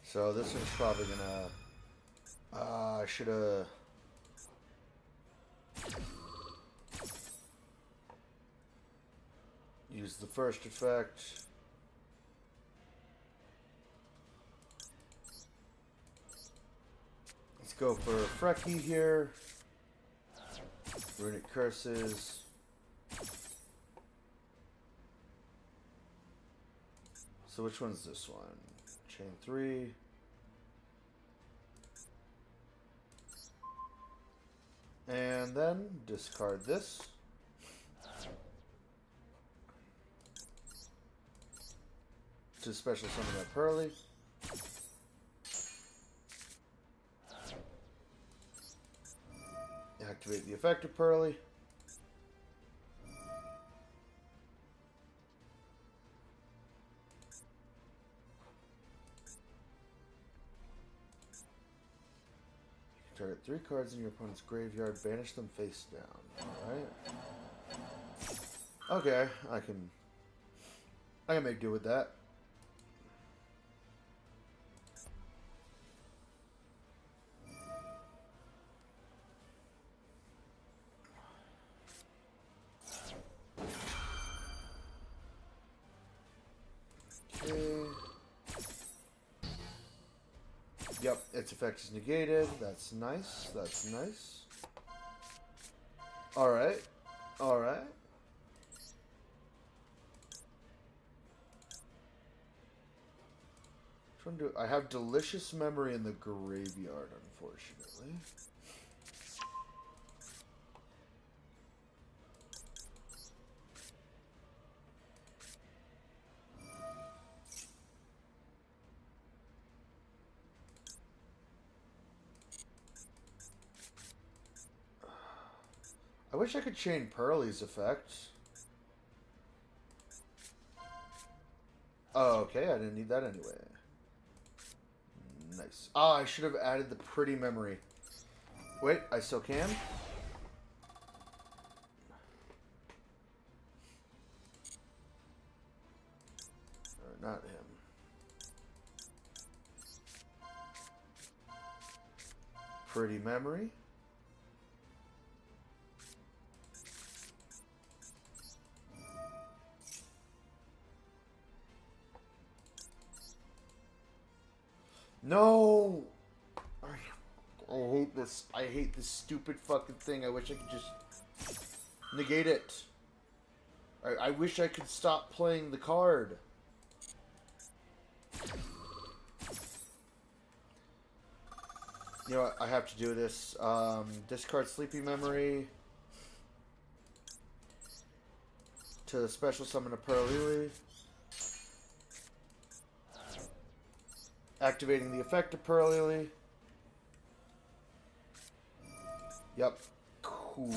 So this one's probably gonna. I should have. Used the first effect. Let's go for Frecky here. Runic curses. So which one's this one? Chain 3. And then discard this. To special summon that purrely. Activate the effect of purrely. Target 3 cards in your opponent's graveyard, banish them face down. Alright. Okay, I can make do with that. Okay. Yep, its effect is negated. That's nice. That's nice. Alright. Alright. Which one do I have? Delicious Memory in the graveyard, unfortunately. I wish I could chain Purrely's effect. Oh, okay, I didn't need that anyway. Nice. Ah, I should have added the pretty memory. Wait, I still can? Or not him. Pretty memory. No! I hate this. I hate this stupid fucking thing. I wish I could just negate it. I wish I could stop playing the card. You know what? I have to do this. Discard Sleepy Memory. To special summon a purrely. Activating the effect of purrely. Yep. Cool.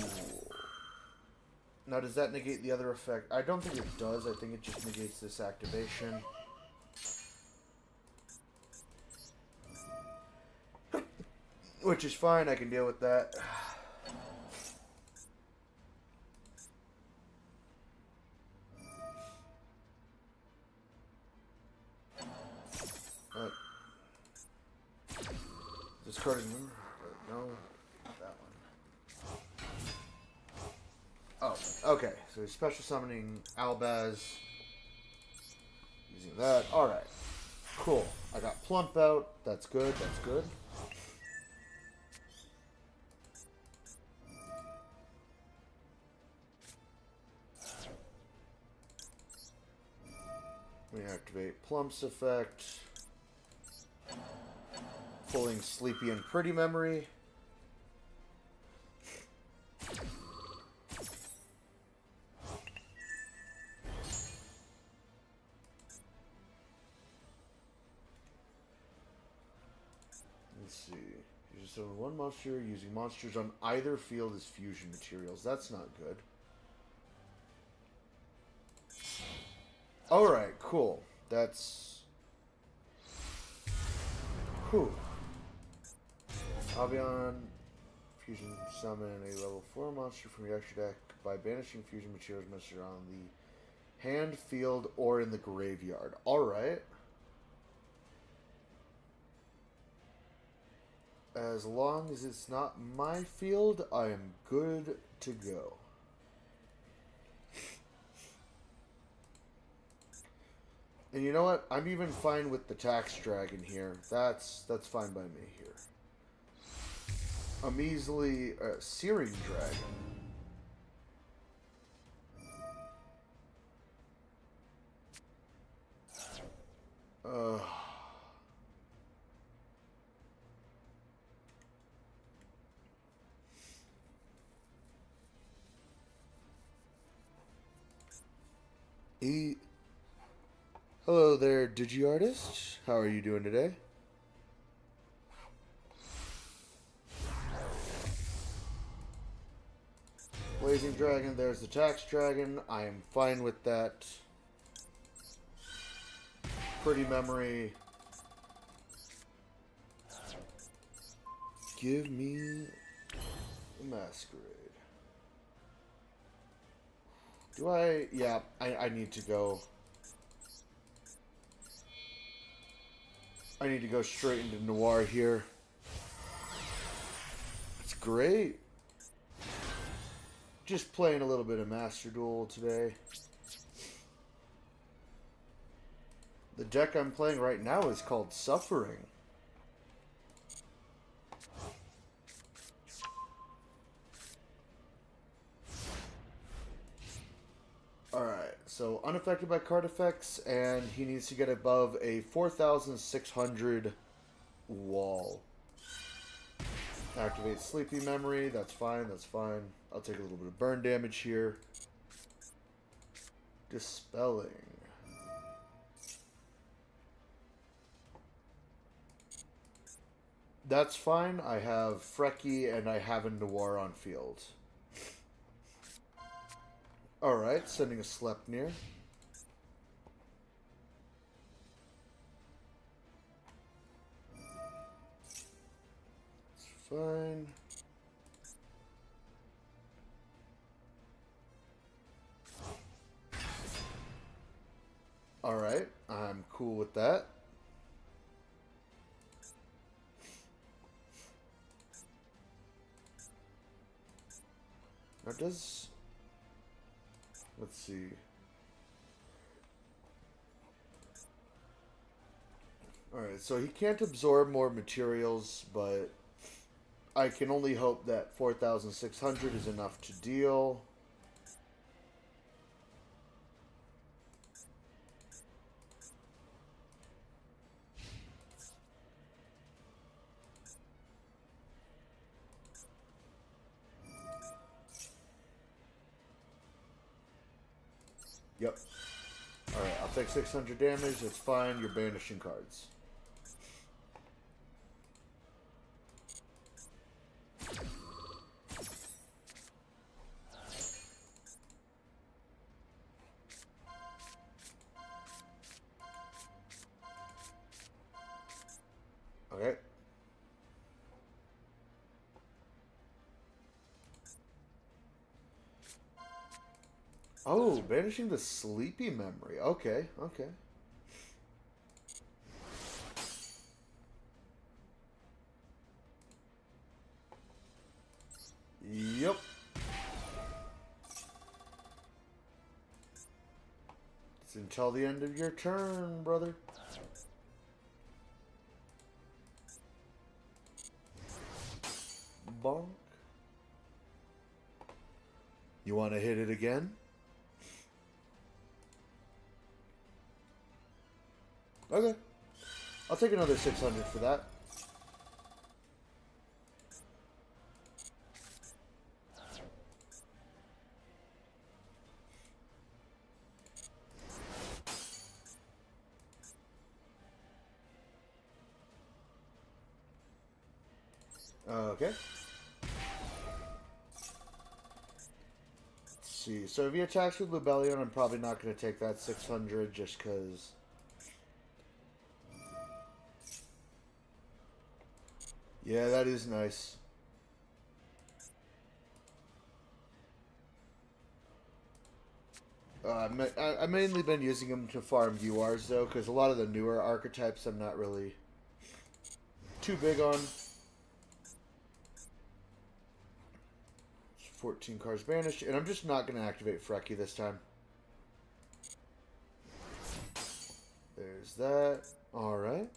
Now, does that negate the other effect? I don't think it does. I think it just negates this activation. Which is fine. I can deal with that. Discarding. No. That one. Oh, okay. So he's special summoning Albaz. Using that. Alright. Cool. I got Plump out. That's good. That's good. Activate Plump's effect. Pulling Sleepy and Pretty Memory. Let's see. You just summon one monster using monsters on either field as fusion materials. That's not good. Alright, cool. That's... Whew. Avion fusion summon a level 4 monster from your extra deck by banishing fusion materials monster on the hand, field, or in the graveyard. Alright. As long as it's not my field, I am good to go. And you know what? I'm even fine with the Tax Dragon here. That's fine by me here. A measly Searing Dragon. Hello there, DigiArtist. How are you doing today? Blazing Dragon, there's the Tax Dragon. I am fine with that. Pretty Memory. Give me a Masquerade. Do I? Yeah, I need to go. I need to go straight into Noir here. It's great. Just playing a little bit of Master Duel today. The deck I'm playing right now is called Suffering. Alright, so unaffected by card effects, and he needs to get above a 4,600 wall. Activate Sleepy Memory, that's fine, that's fine. I'll take a little bit of burn damage here. Dispelling. That's fine, I have Frecky and I have a Noir on field. Alright, sending a Sleipnir. It's fine. Alright, I'm cool with that. Now does... Let's see. Alright, so he can't absorb more materials, but I can only hope that 4,600 is enough to deal. Yep. Alright, I'll take 600 damage. It's fine. You're banishing cards. Okay. Oh, banishing the Sleepy Memory. Okay, okay. Yep. It's until the end of your turn, brother. Bonk. You want to hit it again? Okay. I'll take another 600 for that. Okay. Let's see. So if he attacks with Lubellion, I'm probably not going to take that 600 just because... Yeah, that is nice. I've mainly been using them to farm URs, though, because a lot of the newer archetypes I'm not really too big on. 14 cards banished, and I'm just not going to activate Frecky this time. There's that. Alright.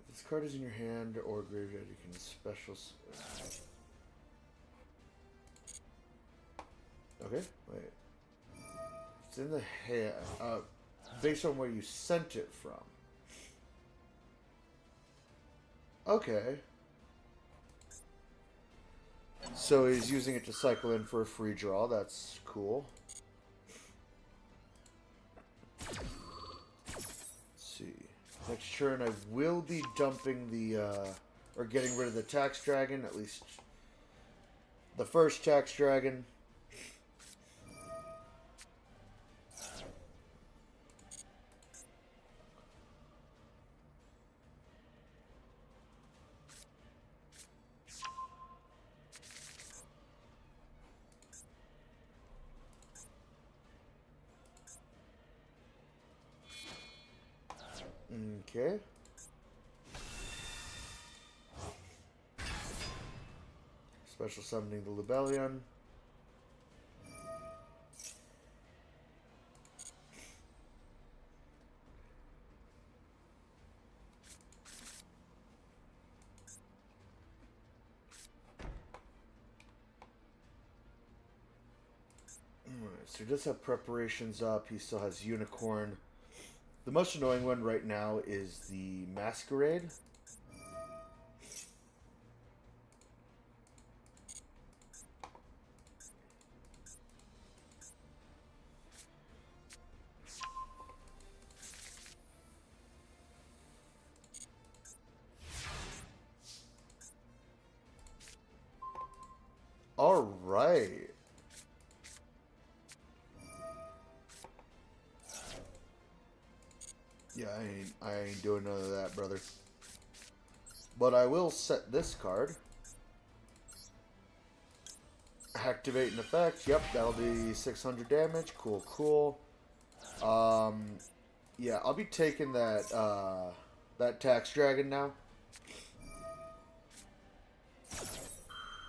If this card is in your hand or graveyard, you can special... Okay, wait. It's in the hand. Based on where you sent it from. Okay. So he's using it to cycle in for a free draw. That's cool. Let's see. Next turn I will be dumping the, or getting rid of the Tax Dragon, at least the first Tax Dragon. Okay. Special summoning the Lubellion. Alright, so he does have preparations up. He still has Unicorn. The most annoying one right now is the Masquerade. All right. Yeah, I ain't doing none of that, brother. But I will set this card. Activate an effect. Yep, that'll be 600 damage. Cool, cool. Yeah, I'll be taking that that Tax Dragon now.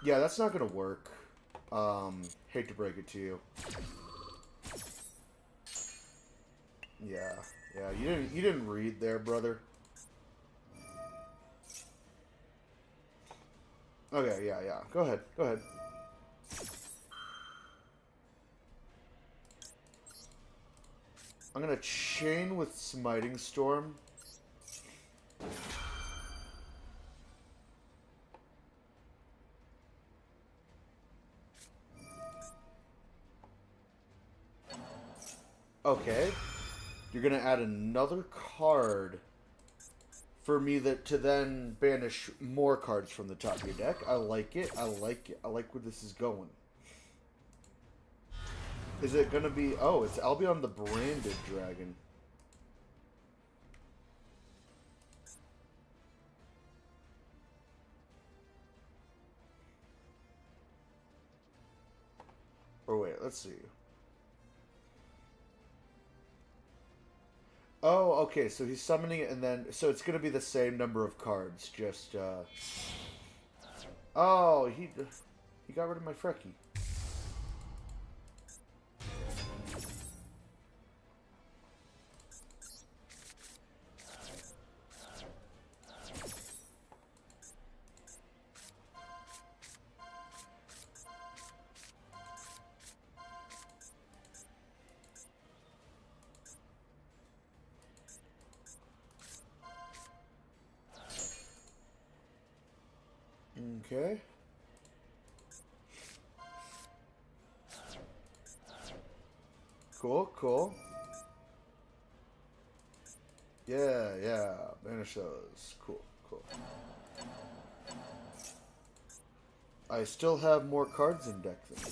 Yeah, that's not gonna work. Hate to break it to you. Yeah, you didn't read there, brother. Okay, yeah. Go ahead. I'm gonna chain with Smiting Storm. Okay. You're gonna add another card for me to then banish more cards from the top of your deck. I like it. I like where this is going. Is it gonna be... Oh, it's Albion the Branded Dragon. Or wait, let's see. Oh, okay, so he's summoning it and then... So it's gonna be the same number of cards, just, Oh, he got rid of my Frecky. Okay. Cool, cool. Yeah, yeah. Banish those. Cool, cool. I still have more cards in deck than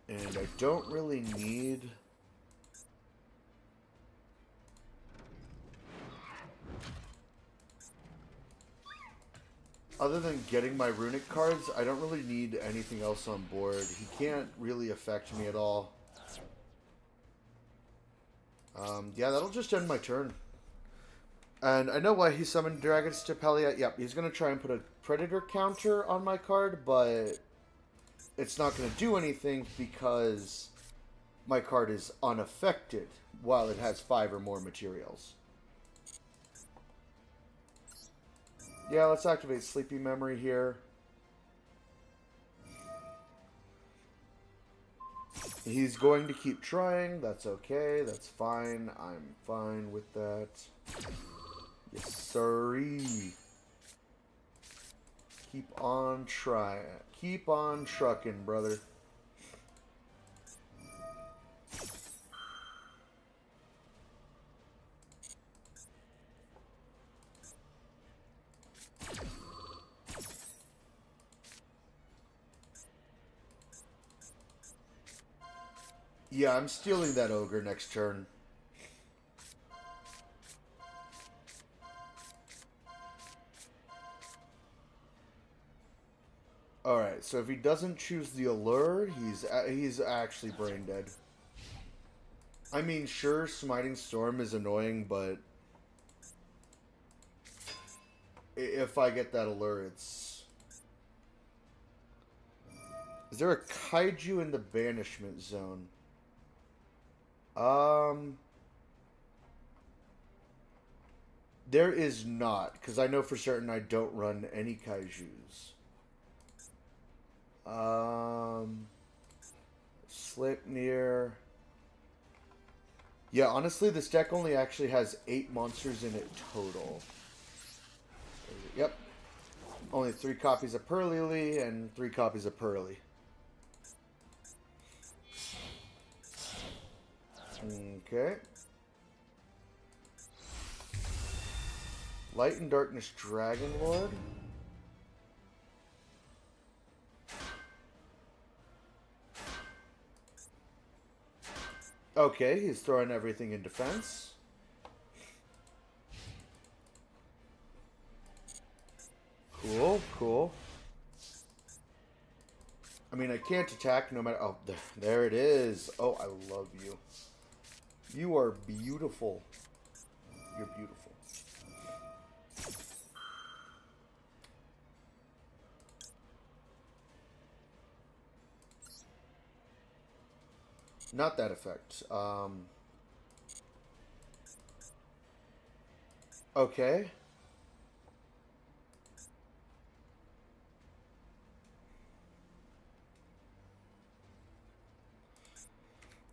you. And I don't really need... Other than getting my Runic cards, I don't really need anything else on board. He can't really affect me at all. Yeah, that'll just end my turn. And I know why he summoned Dragon Stipelia. Yep, he's going to try and put a Predator counter on my card, but it's not going to do anything because my card is unaffected while it has 5 or more materials. Yeah, let's activate Sleepy Memory here. He's going to keep trying. That's okay. That's fine. I'm fine with that. Yes, sirree. Keep on trying. Keep on trucking, brother. Yeah, I'm stealing that ogre next turn. Alright, so if he doesn't choose the allure, he's actually brain dead. I mean, sure, Smiting Storm is annoying, but if I get that allure, it's... Is there a kaiju in the banishment zone? There is not, because I know for certain I don't run any kaijus. Slipnir. Yeah, honestly, this deck only actually has 8 monsters in it total. Yep. Only 3 copies of purrely and 3 copies of purrely. Okay. Light and Darkness Dragon Lord. Okay, he's throwing everything in defense. Cool, cool. I mean, I can't attack no matter... Oh, there it is. Oh, I love you. You are beautiful. You're beautiful. Not that effect. Okay.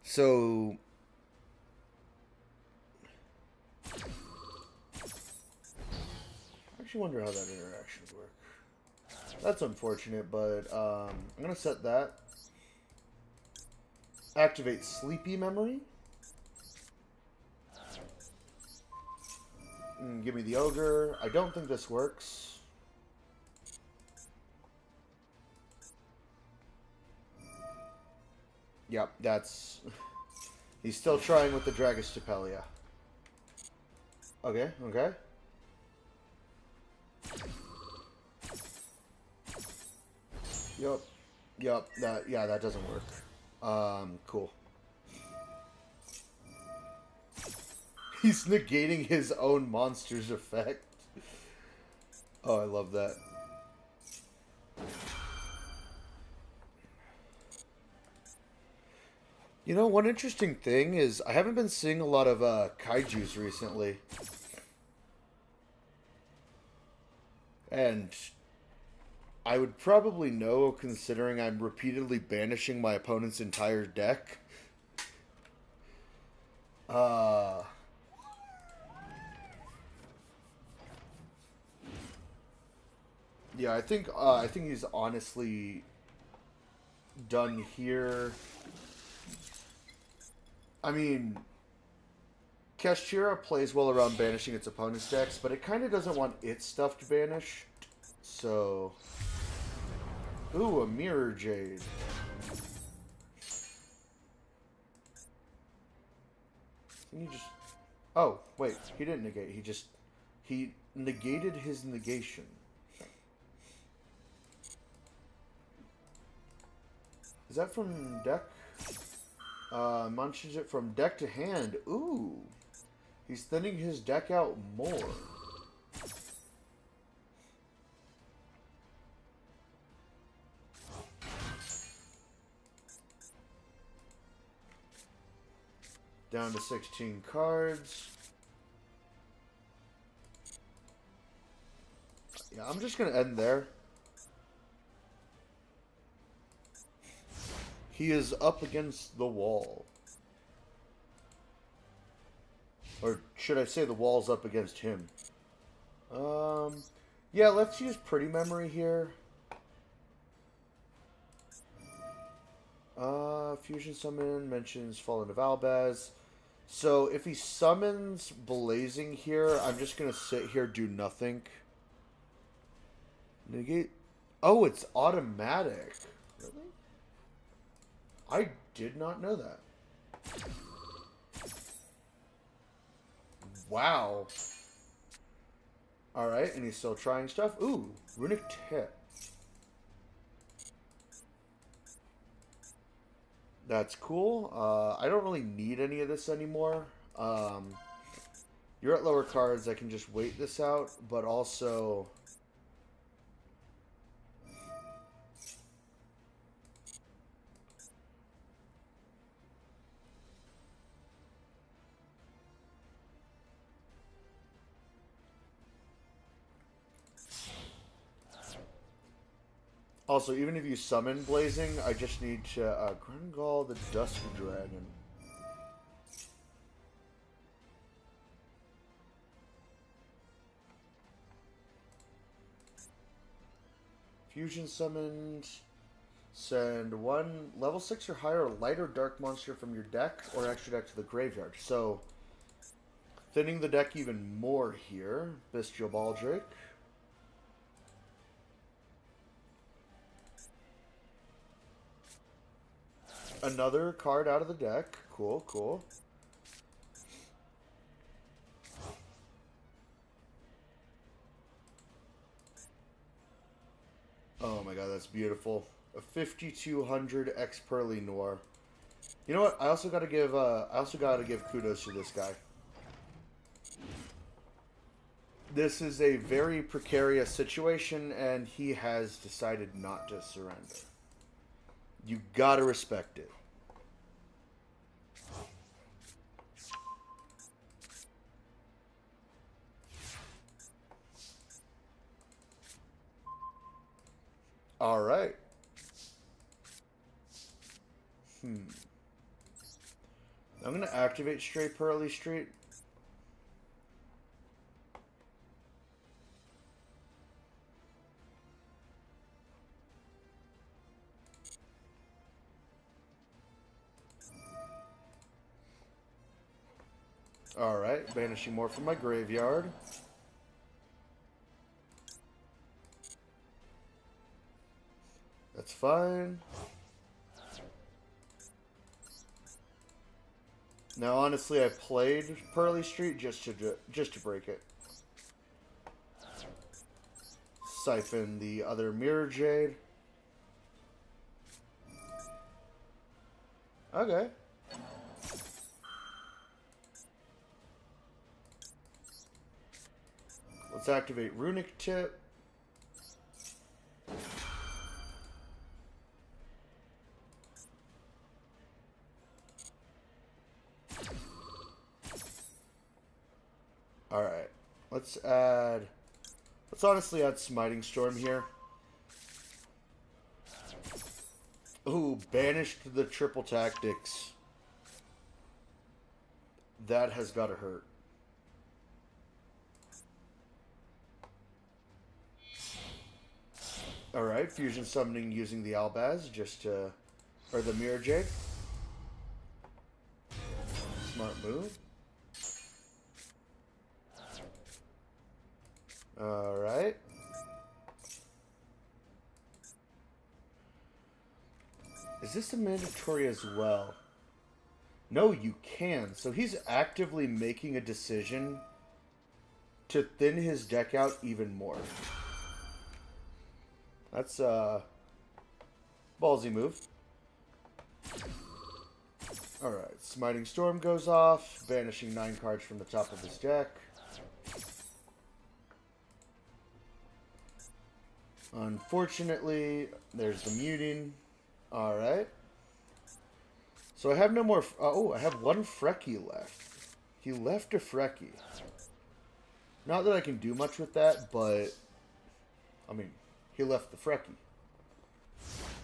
So... I actually wonder how that interaction would work. That's unfortunate, but I'm going to set that. Activate Sleepy Memory. Give me the ogre. I don't think this works. Yep, that's... He's still trying with the Dragon Stipelia. Okay, okay. Yup. Yup. Yeah, that doesn't work. Cool. He's negating his own monster's effect. Oh, I love that. You know, one interesting thing is I haven't been seeing a lot of kaijus recently. And I would probably know, considering I'm repeatedly banishing my opponent's entire deck. Yeah, I think he's honestly done here. I mean, Kashira plays well around banishing its opponent's decks, but it kind of doesn't want its stuff to banish. So, ooh, a Mirror Jade. Can you just? Oh, wait, he didn't negate. He negated his negation. Is that from deck? Munches it from deck to hand. Ooh. He's thinning his deck out more. Down to 16 cards. Yeah, I'm just going to end there. He is up against the wall. Or should I say the wall's up against him? Yeah, let's use Pretty Memory here. Fusion Summon mentions Fallen of Albaz. So if he summons Blazing here, I'm just going to sit here, do nothing. Negate. Oh, it's automatic. Really? I did not know that. Wow. Alright, and he's still trying stuff. Ooh, Runic Tip. That's cool. I don't really need any of this anymore. You're at lower cards. I can just wait this out, but also... Also, even if you summon Blazing, I just need to Grungall the Dusk Dragon. Fusion summoned. Send one level 6 or higher light or dark monster from your deck or extra deck to the graveyard. So, thinning the deck even more here. Bestial Baldric. Another card out of the deck. Cool, cool. Oh my god, that's beautiful. A 5200 X Purrely Noir. You know what? I also gotta give kudos to this guy. This is a very precarious situation, and he has decided not to surrender. You gotta respect it. All right. I'm gonna activate Stray Purrely Street. Alright, banishing more from my graveyard. That's fine. Now, honestly, I played Purrely Street just to break it. Siphon the other Mirror Jade. Okay. Let's activate Runic Tip. Alright. Let's honestly add Smiting Storm here. Ooh, banished the triple tactics. That has gotta hurt. Alright, fusion summoning using the Albaz just to... Or the Mirror Jade. Smart move. Alright. Is this a mandatory as well? No, you can. So he's actively making a decision to thin his deck out even more. That's a ballsy move. Alright, Smiting Storm goes off, banishing 9 cards from the top of his deck. Unfortunately, there's the muting. Alright. So I have no more... oh, I have 1 Frecky left. He left a Frecky. Not that I can do much with that, but... I mean, he left the Frecky.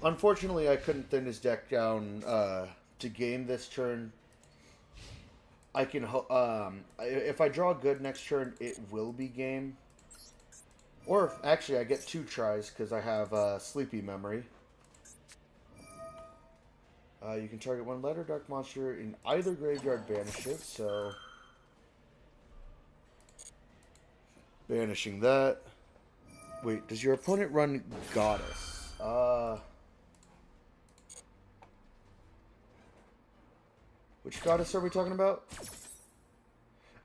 Unfortunately, I couldn't thin his deck down to game this turn. I can... if I draw good next turn, it will be game. Or, actually, I get 2 tries because I have Sleepy Memory. You can target 1 light or dark monster in either graveyard, banish it, so... Banishing that. Wait, does your opponent run Goddess? Which Goddess are we talking about?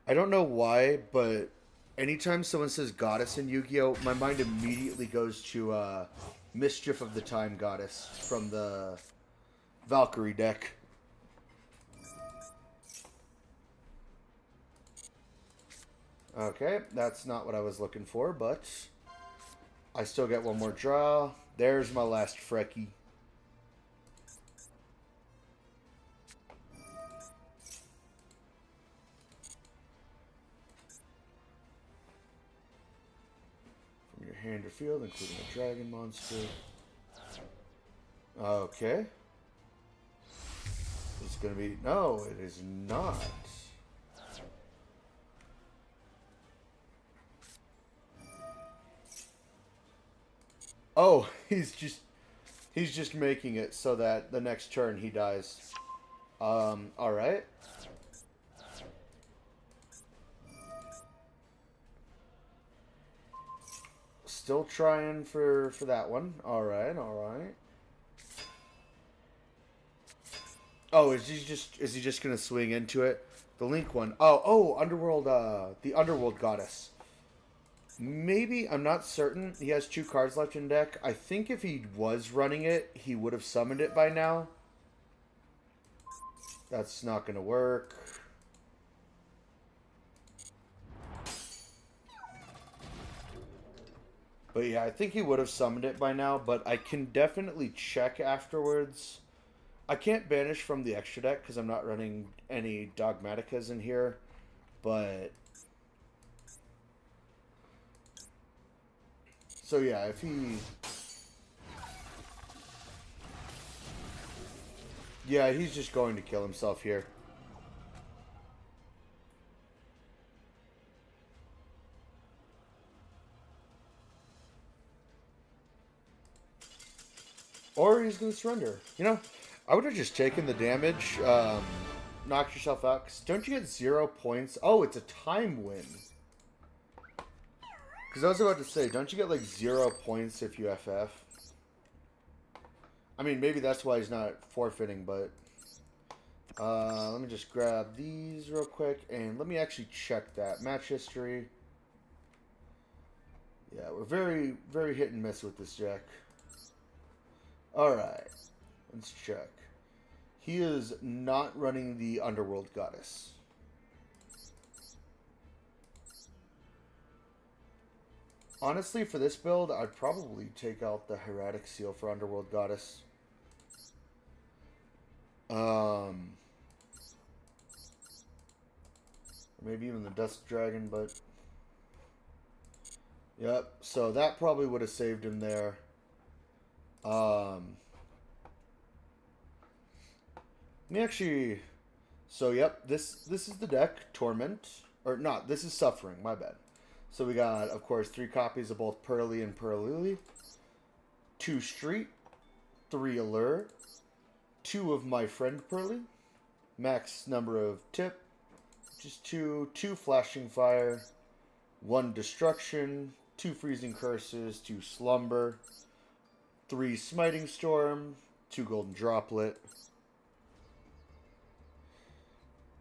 I don't know why, but anytime someone says Goddess in Yu-Gi-Oh, my mind immediately goes to Mischief of the Time Goddess from the Valkyrie deck. Okay, that's not what I was looking for, but I still get 1 more draw. There's my last Frecky. From your hand or field, including a dragon monster. Okay. It's gonna be... No, it is not. Oh, he's just making it so that the next turn he dies. Alright. Still trying for that one. Alright, alright. Oh, is he just gonna swing into it? The Link one. Oh, Underworld, the Underworld Goddess. Maybe, I'm not certain. He has 2 cards left in deck. I think if he was running it, he would have summoned it by now. That's not going to work. But yeah, I think he would have summoned it by now, but I can definitely check afterwards. I can't banish from the extra deck because I'm not running any Dogmaticas in here, but... So yeah, if he... Yeah, he's just going to kill himself here. Or he's going to surrender. You know, I would have just taken the damage, knocked yourself out. 'Cause don't you get 0 points? Oh, it's a time win. Because I was about to say, don't you get like 0 points if you FF? I mean, maybe that's why he's not forfeiting, but... let me just grab these real quick, and let me actually check that. Match history. Yeah, we're very, very hit and miss with this deck. Alright, let's check. He is not running the Underworld Goddess. Honestly, for this build, I'd probably take out the Hieratic Seal for Underworld Goddess. Maybe even the Dusk Dragon, but... Yep, so that probably would have saved him there. Let me actually... So, yep, this is the deck, Torment. Or, not, this is Suffering, my bad. So we got, of course, 3 copies of both purrely and purrely. 2 street, 3 allure, 2 of my friend purrely, max number of tip, just 2, 2 flashing fire, 1 destruction, 2 freezing curses, 2 slumber, 3 smiting storm, 2 golden droplet.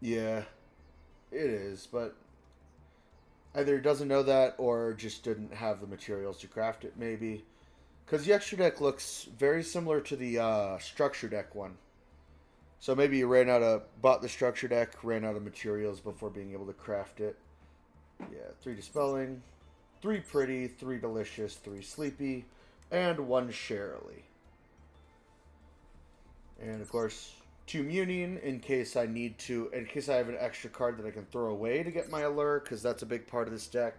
Yeah, it is, but either it doesn't know that or just didn't have the materials to craft it, maybe. Because the extra deck looks very similar to the structure deck one. So maybe you bought the structure deck, ran out of materials before being able to craft it. Yeah, 3 dispelling, 3 pretty, 3 delicious, 3 sleepy, and 1 sharily. And of course, 2 muning in case I need to, in case I have an extra card that I can throw away to get my allure, because that's a big part of this deck.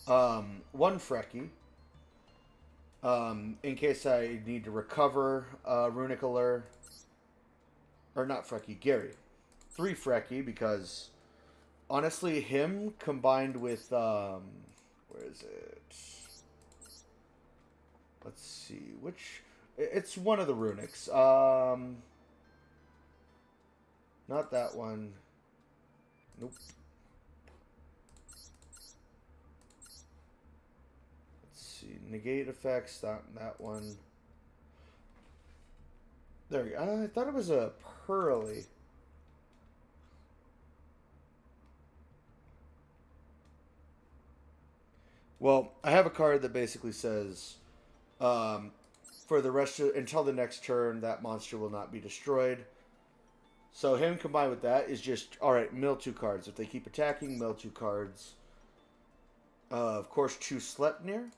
1 Frecky. In case I need to recover Runic allure. Or not Frecky, Gary. 3 Frecky, because honestly, him combined with, where is it? Let's see, which, it's one of the Runics. Not that one. Nope. Let's see, negate effects, that one. There we go. I thought it was a purrely. Well, I have a card that basically says, for the rest of, until the next turn, that monster will not be destroyed. So him combined with that is just, alright, mill 2 cards. If they keep attacking, mill 2 cards. Of course, 2 Sleipnir.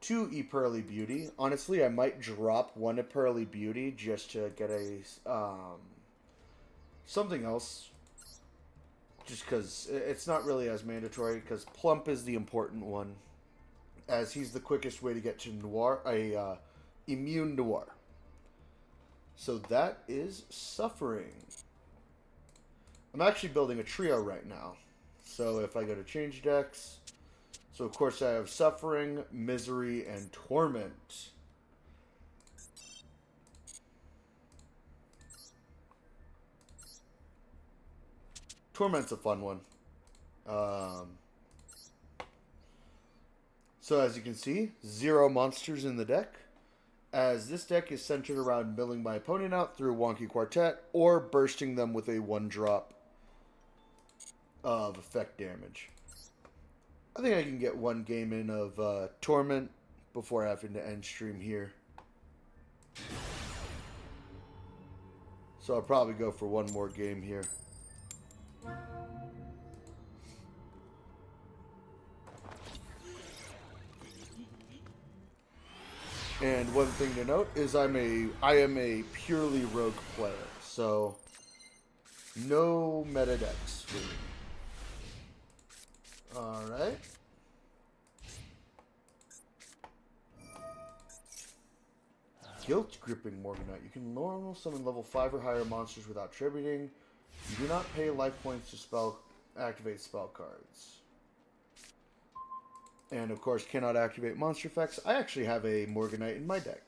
2 Purrely Beauty. Honestly, I might drop 1 Purrely Beauty just to get a something else. Just because it's not really as mandatory, because Plump is the important one, as he's the quickest way to get to Noir, Immune Noir. So that is Suffering. I'm actually building a trio right now. So if I go to change decks, so of course I have Suffering, Misery, and Torment. Torment's a fun one. So as you can see, 0 monsters in the deck, as this deck is centered around milling my opponent out through Wonky Quartet or bursting them with a 1-drop of effect damage. I think I can get 1 game in of Torment before having to end stream here. So I'll probably go for 1 more game here. And one thing to note is I am a purely rogue player, so no meta decks for me. Alright. Guilt Gripping Morganite. You can normal summon level 5 or higher monsters without tributing. You do not pay life points to activate spell cards. And of course, cannot activate monster effects. I actually have a Morganite in my deck.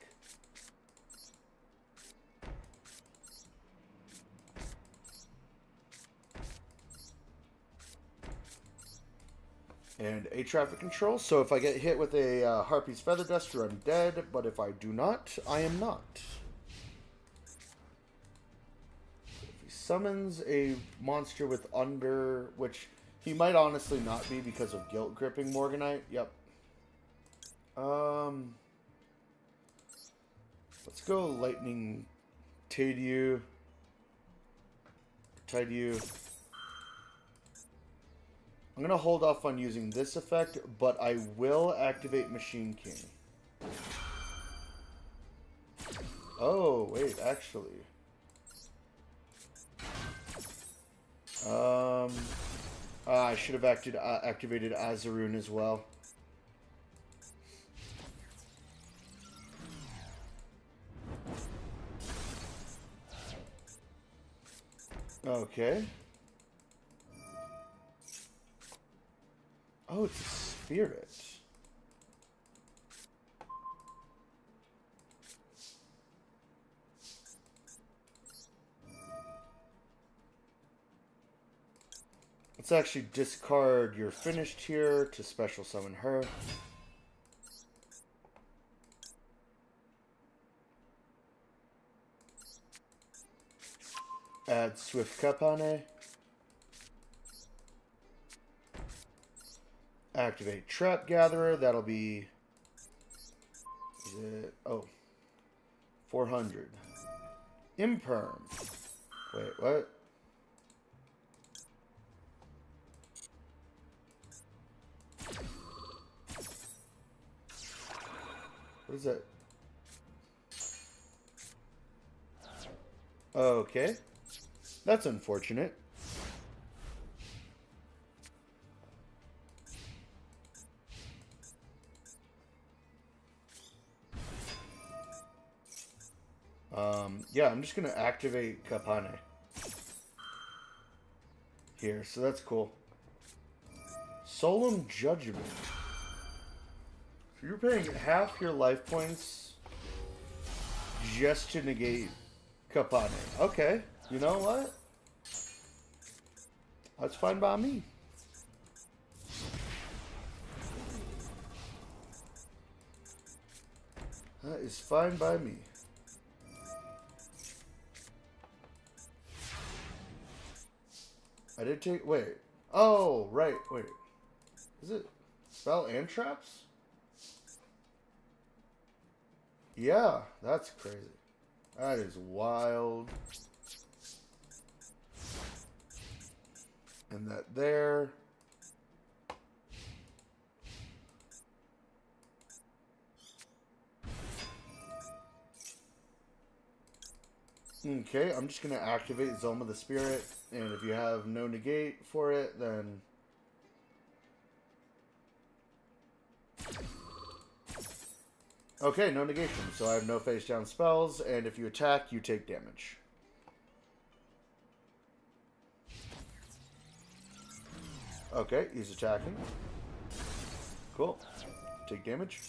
And a traffic control. So if I get hit with a Harpy's Feather Duster, I'm dead. But if I do not, I am not. If he summons a monster with under, which he might honestly not be because of Guilt Gripping Morganite. Yep. Let's go Lightning Tideu. I'm going to hold off on using this effect, but I will activate Machine King. Oh, wait, actually. I should have activated Azaroon as well. Okay. Oh, it's a spirit. Let's actually discard your finished here to special summon her. Add Swift Kapane. Activate Trap Gatherer. That'll be... Is it... Oh. 400. Imperm. Wait, what? What is that? Okay. That's unfortunate. Yeah, I'm just gonna activate Kapane here, so that's cool. Solemn Judgment. So you're paying half your life points just to negate Kapane. Okay, you know what? That's fine by me. That is fine by me. I did take... Wait. Oh, right. Wait. Is it spell and traps? Yeah, that's crazy. That is wild. And that there. Okay, I'm just going to activate Zoma the Spirit. And if you have no negate for it, then... Okay, no negation. So I have no face down spells, and if you attack, you take damage. Okay, he's attacking. Cool. Take damage.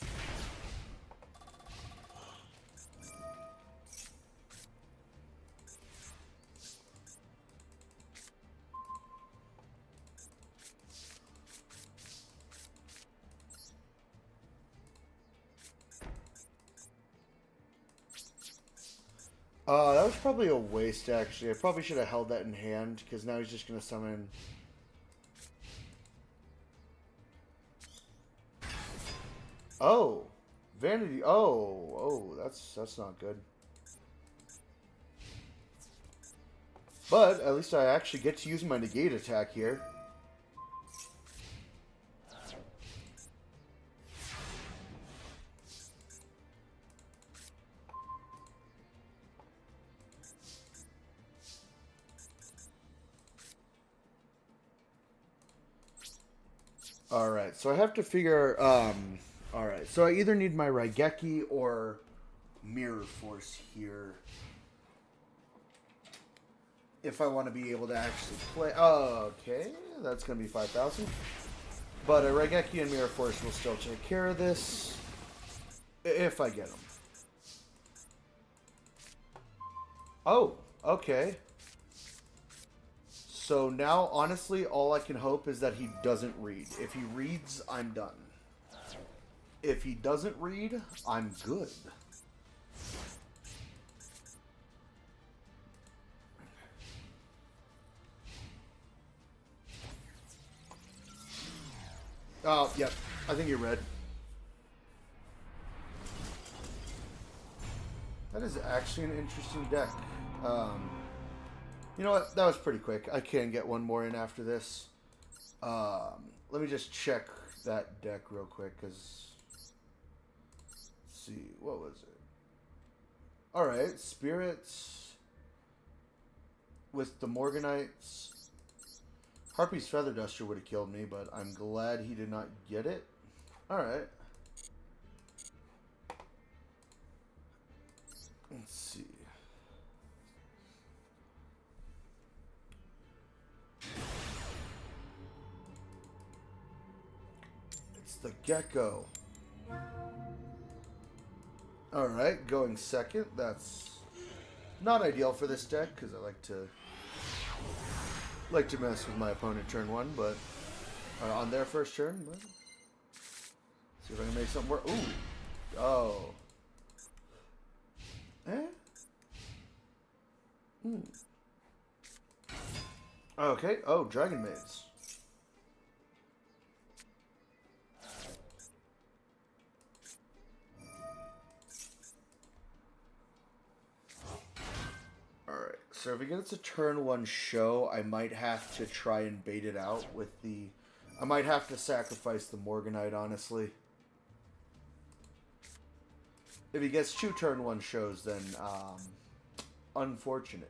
That was probably a waste, actually. I probably should have held that in hand, because now he's just going to summon... Oh! Vanity... Oh, that's not good. But, at least I actually get to use my negate attack here. Alright, so I have to figure, alright, so I either need my Raigeki or Mirror Force here. If I want to be able to actually play, okay, that's going to be 5,000. But a Raigeki and Mirror Force will still take care of this, if I get them. Oh, okay. So now, honestly, all I can hope is that he doesn't read. If he reads, I'm done. If he doesn't read, I'm good. Oh, yep. I think you're red. That is actually an interesting deck. You know what? That was pretty quick. I can get one more in after this. Let me just check that deck real quick, because... Let's see. What was it? Alright. Spirits. With the Morganites. Harpy's Feather Duster would have killed me, but I'm glad he did not get it. Alright. Let's see. It's the Gecko. Alright, going second. That's not ideal for this deck, because I like to Like to mess with my opponent turn 1, but on their first turn, but see if I can make something work. Ooh. Oh. Eh? Hmm. Okay. Oh, Dragon Maids. Alright, so if he gets a turn 1 show, I might have to try and bait it out with the... I might have to sacrifice the Morganite, honestly. If he gets 2 turn 1 shows, then, unfortunate.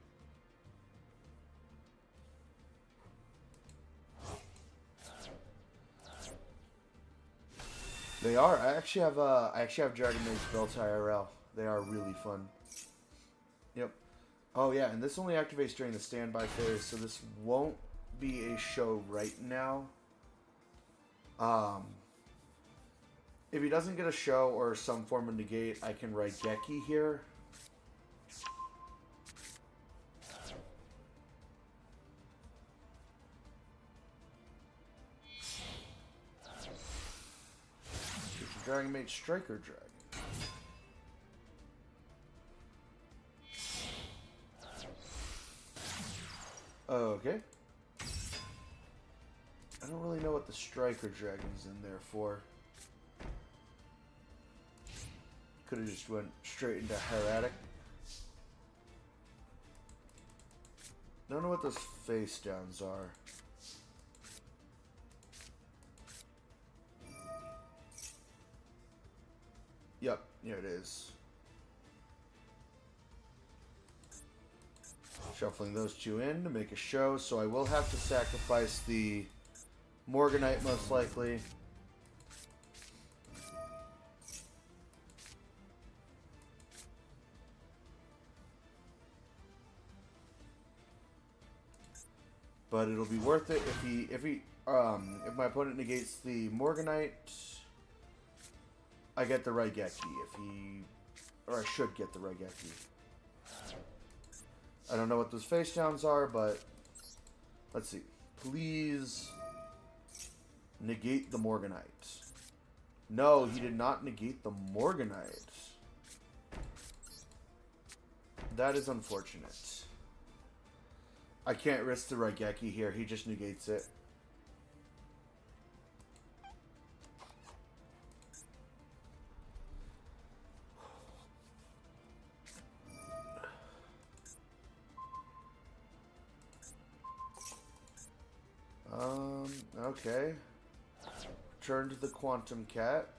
They are. I actually have Dragon Maids built IRL. They are really fun. Yep. Oh yeah, and this only activates during the standby phase, so this won't be a show right now. If he doesn't get a show or some form of negate, I can write Geki here. Dragon Mage Striker Dragon. Okay. I don't really know what the Striker Dragon's in there for. Could have just went straight into Hieratic. Don't know what those face downs are. Yep, here it is. Shuffling those 2 in to make a show, so I will have to sacrifice the Morganite most likely. But it'll be worth it if my opponent negates the Morganite. I get the Raigeki or I should get the Raigeki. I don't know what those face downs are, but let's see. Please negate the Morganite. No, he did not negate the Morganite. That is unfortunate. I can't risk the Raigeki here. He just negates it. Okay. Turn to the Quantum Cat.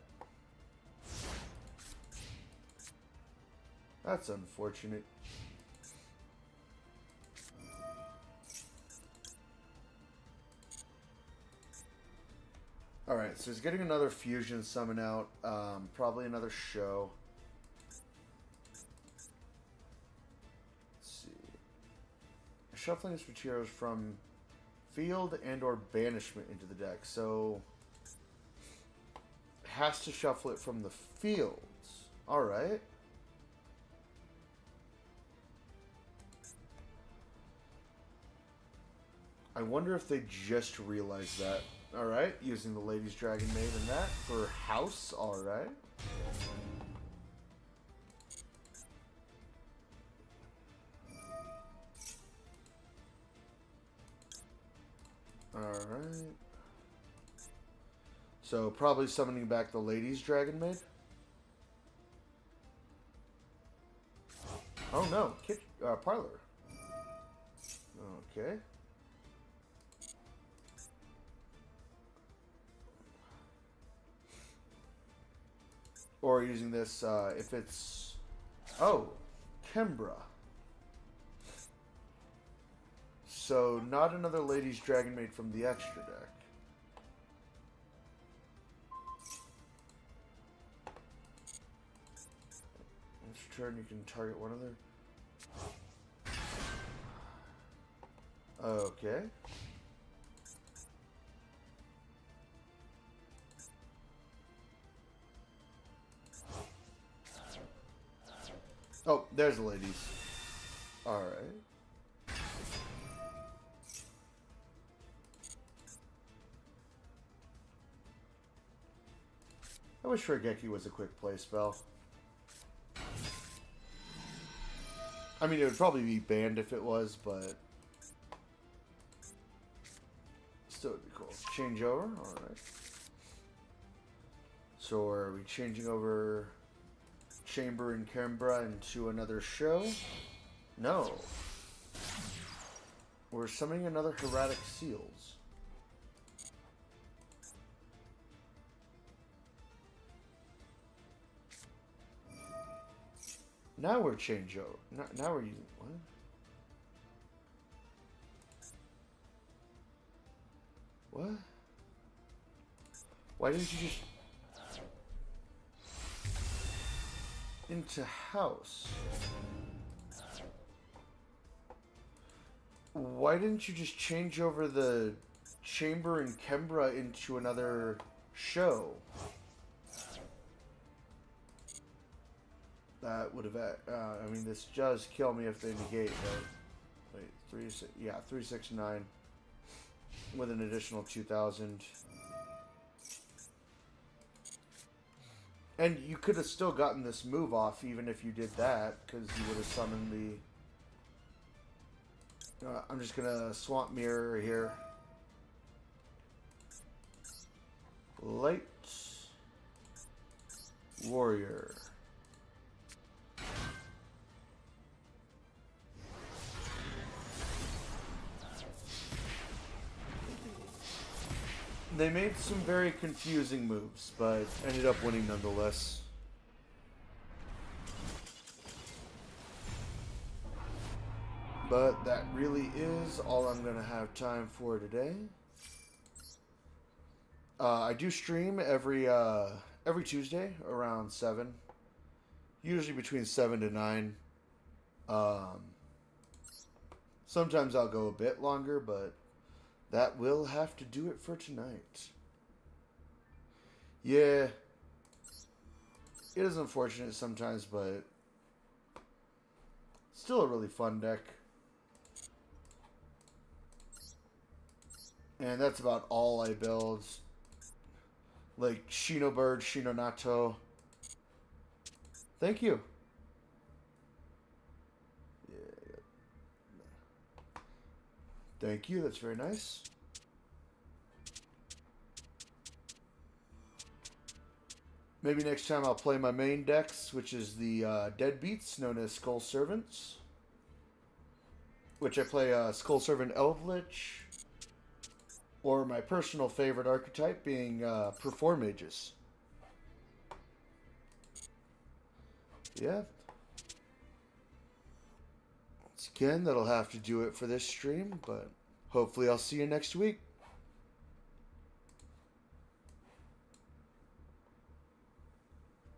That's unfortunate. Alright, so he's getting another fusion summon out. Probably another show. Let's see. Shuffling his materials from field and or banishment into the deck. So has to shuffle it from the fields. Alright. I wonder if they just realized that. Alright, using the Lady's Dragon Maid in that for house. Alright. Alright. So, probably summoning back the Lady's Dragon Maid. Oh no, Parlor. Okay. Or using this, if it's... Oh, Kembra. So, not another Lady's Dragon Maid from the extra deck. Each turn you can target one other. Okay. Oh, there's the ladies. Alright. I wish Regeki was a quick play spell. I mean, it would probably be banned if it was, but still would be cool. Change over? Alright. So are we changing over Chamber and Canberra into another show? No. We're summoning another Hieratic Seals. Now we're change over. Now we're using what? What? Why didn't you just into house? Why didn't you just change over the Chamber and Kembra into another show? That would have. I mean, this does kill me if they negate. But wait, 369 with an additional 2,000. And you could have still gotten this move off even if you did that, because you would have summoned the. I'm just gonna Swamp Mirror here. Light Warrior. They made some very confusing moves, but ended up winning nonetheless. But that really is all I'm going to have time for today. I do stream every Tuesday around 7. Usually between 7 to 9. Sometimes I'll go a bit longer, but that will have to do it for tonight. Yeah. It is unfortunate sometimes, but still a really fun deck. And that's about all I build. Like Shino Bird, Shino Nato. Thank you. Yeah. Thank you, that's very nice. Maybe next time I'll play my main decks, which is the Deadbeats, known as Skull Servants. Which I play Skull Servant Eldritch. Or my personal favorite archetype being Perform Mages. Yeah. Once again, that'll have to do it for this stream, but hopefully I'll see you next week.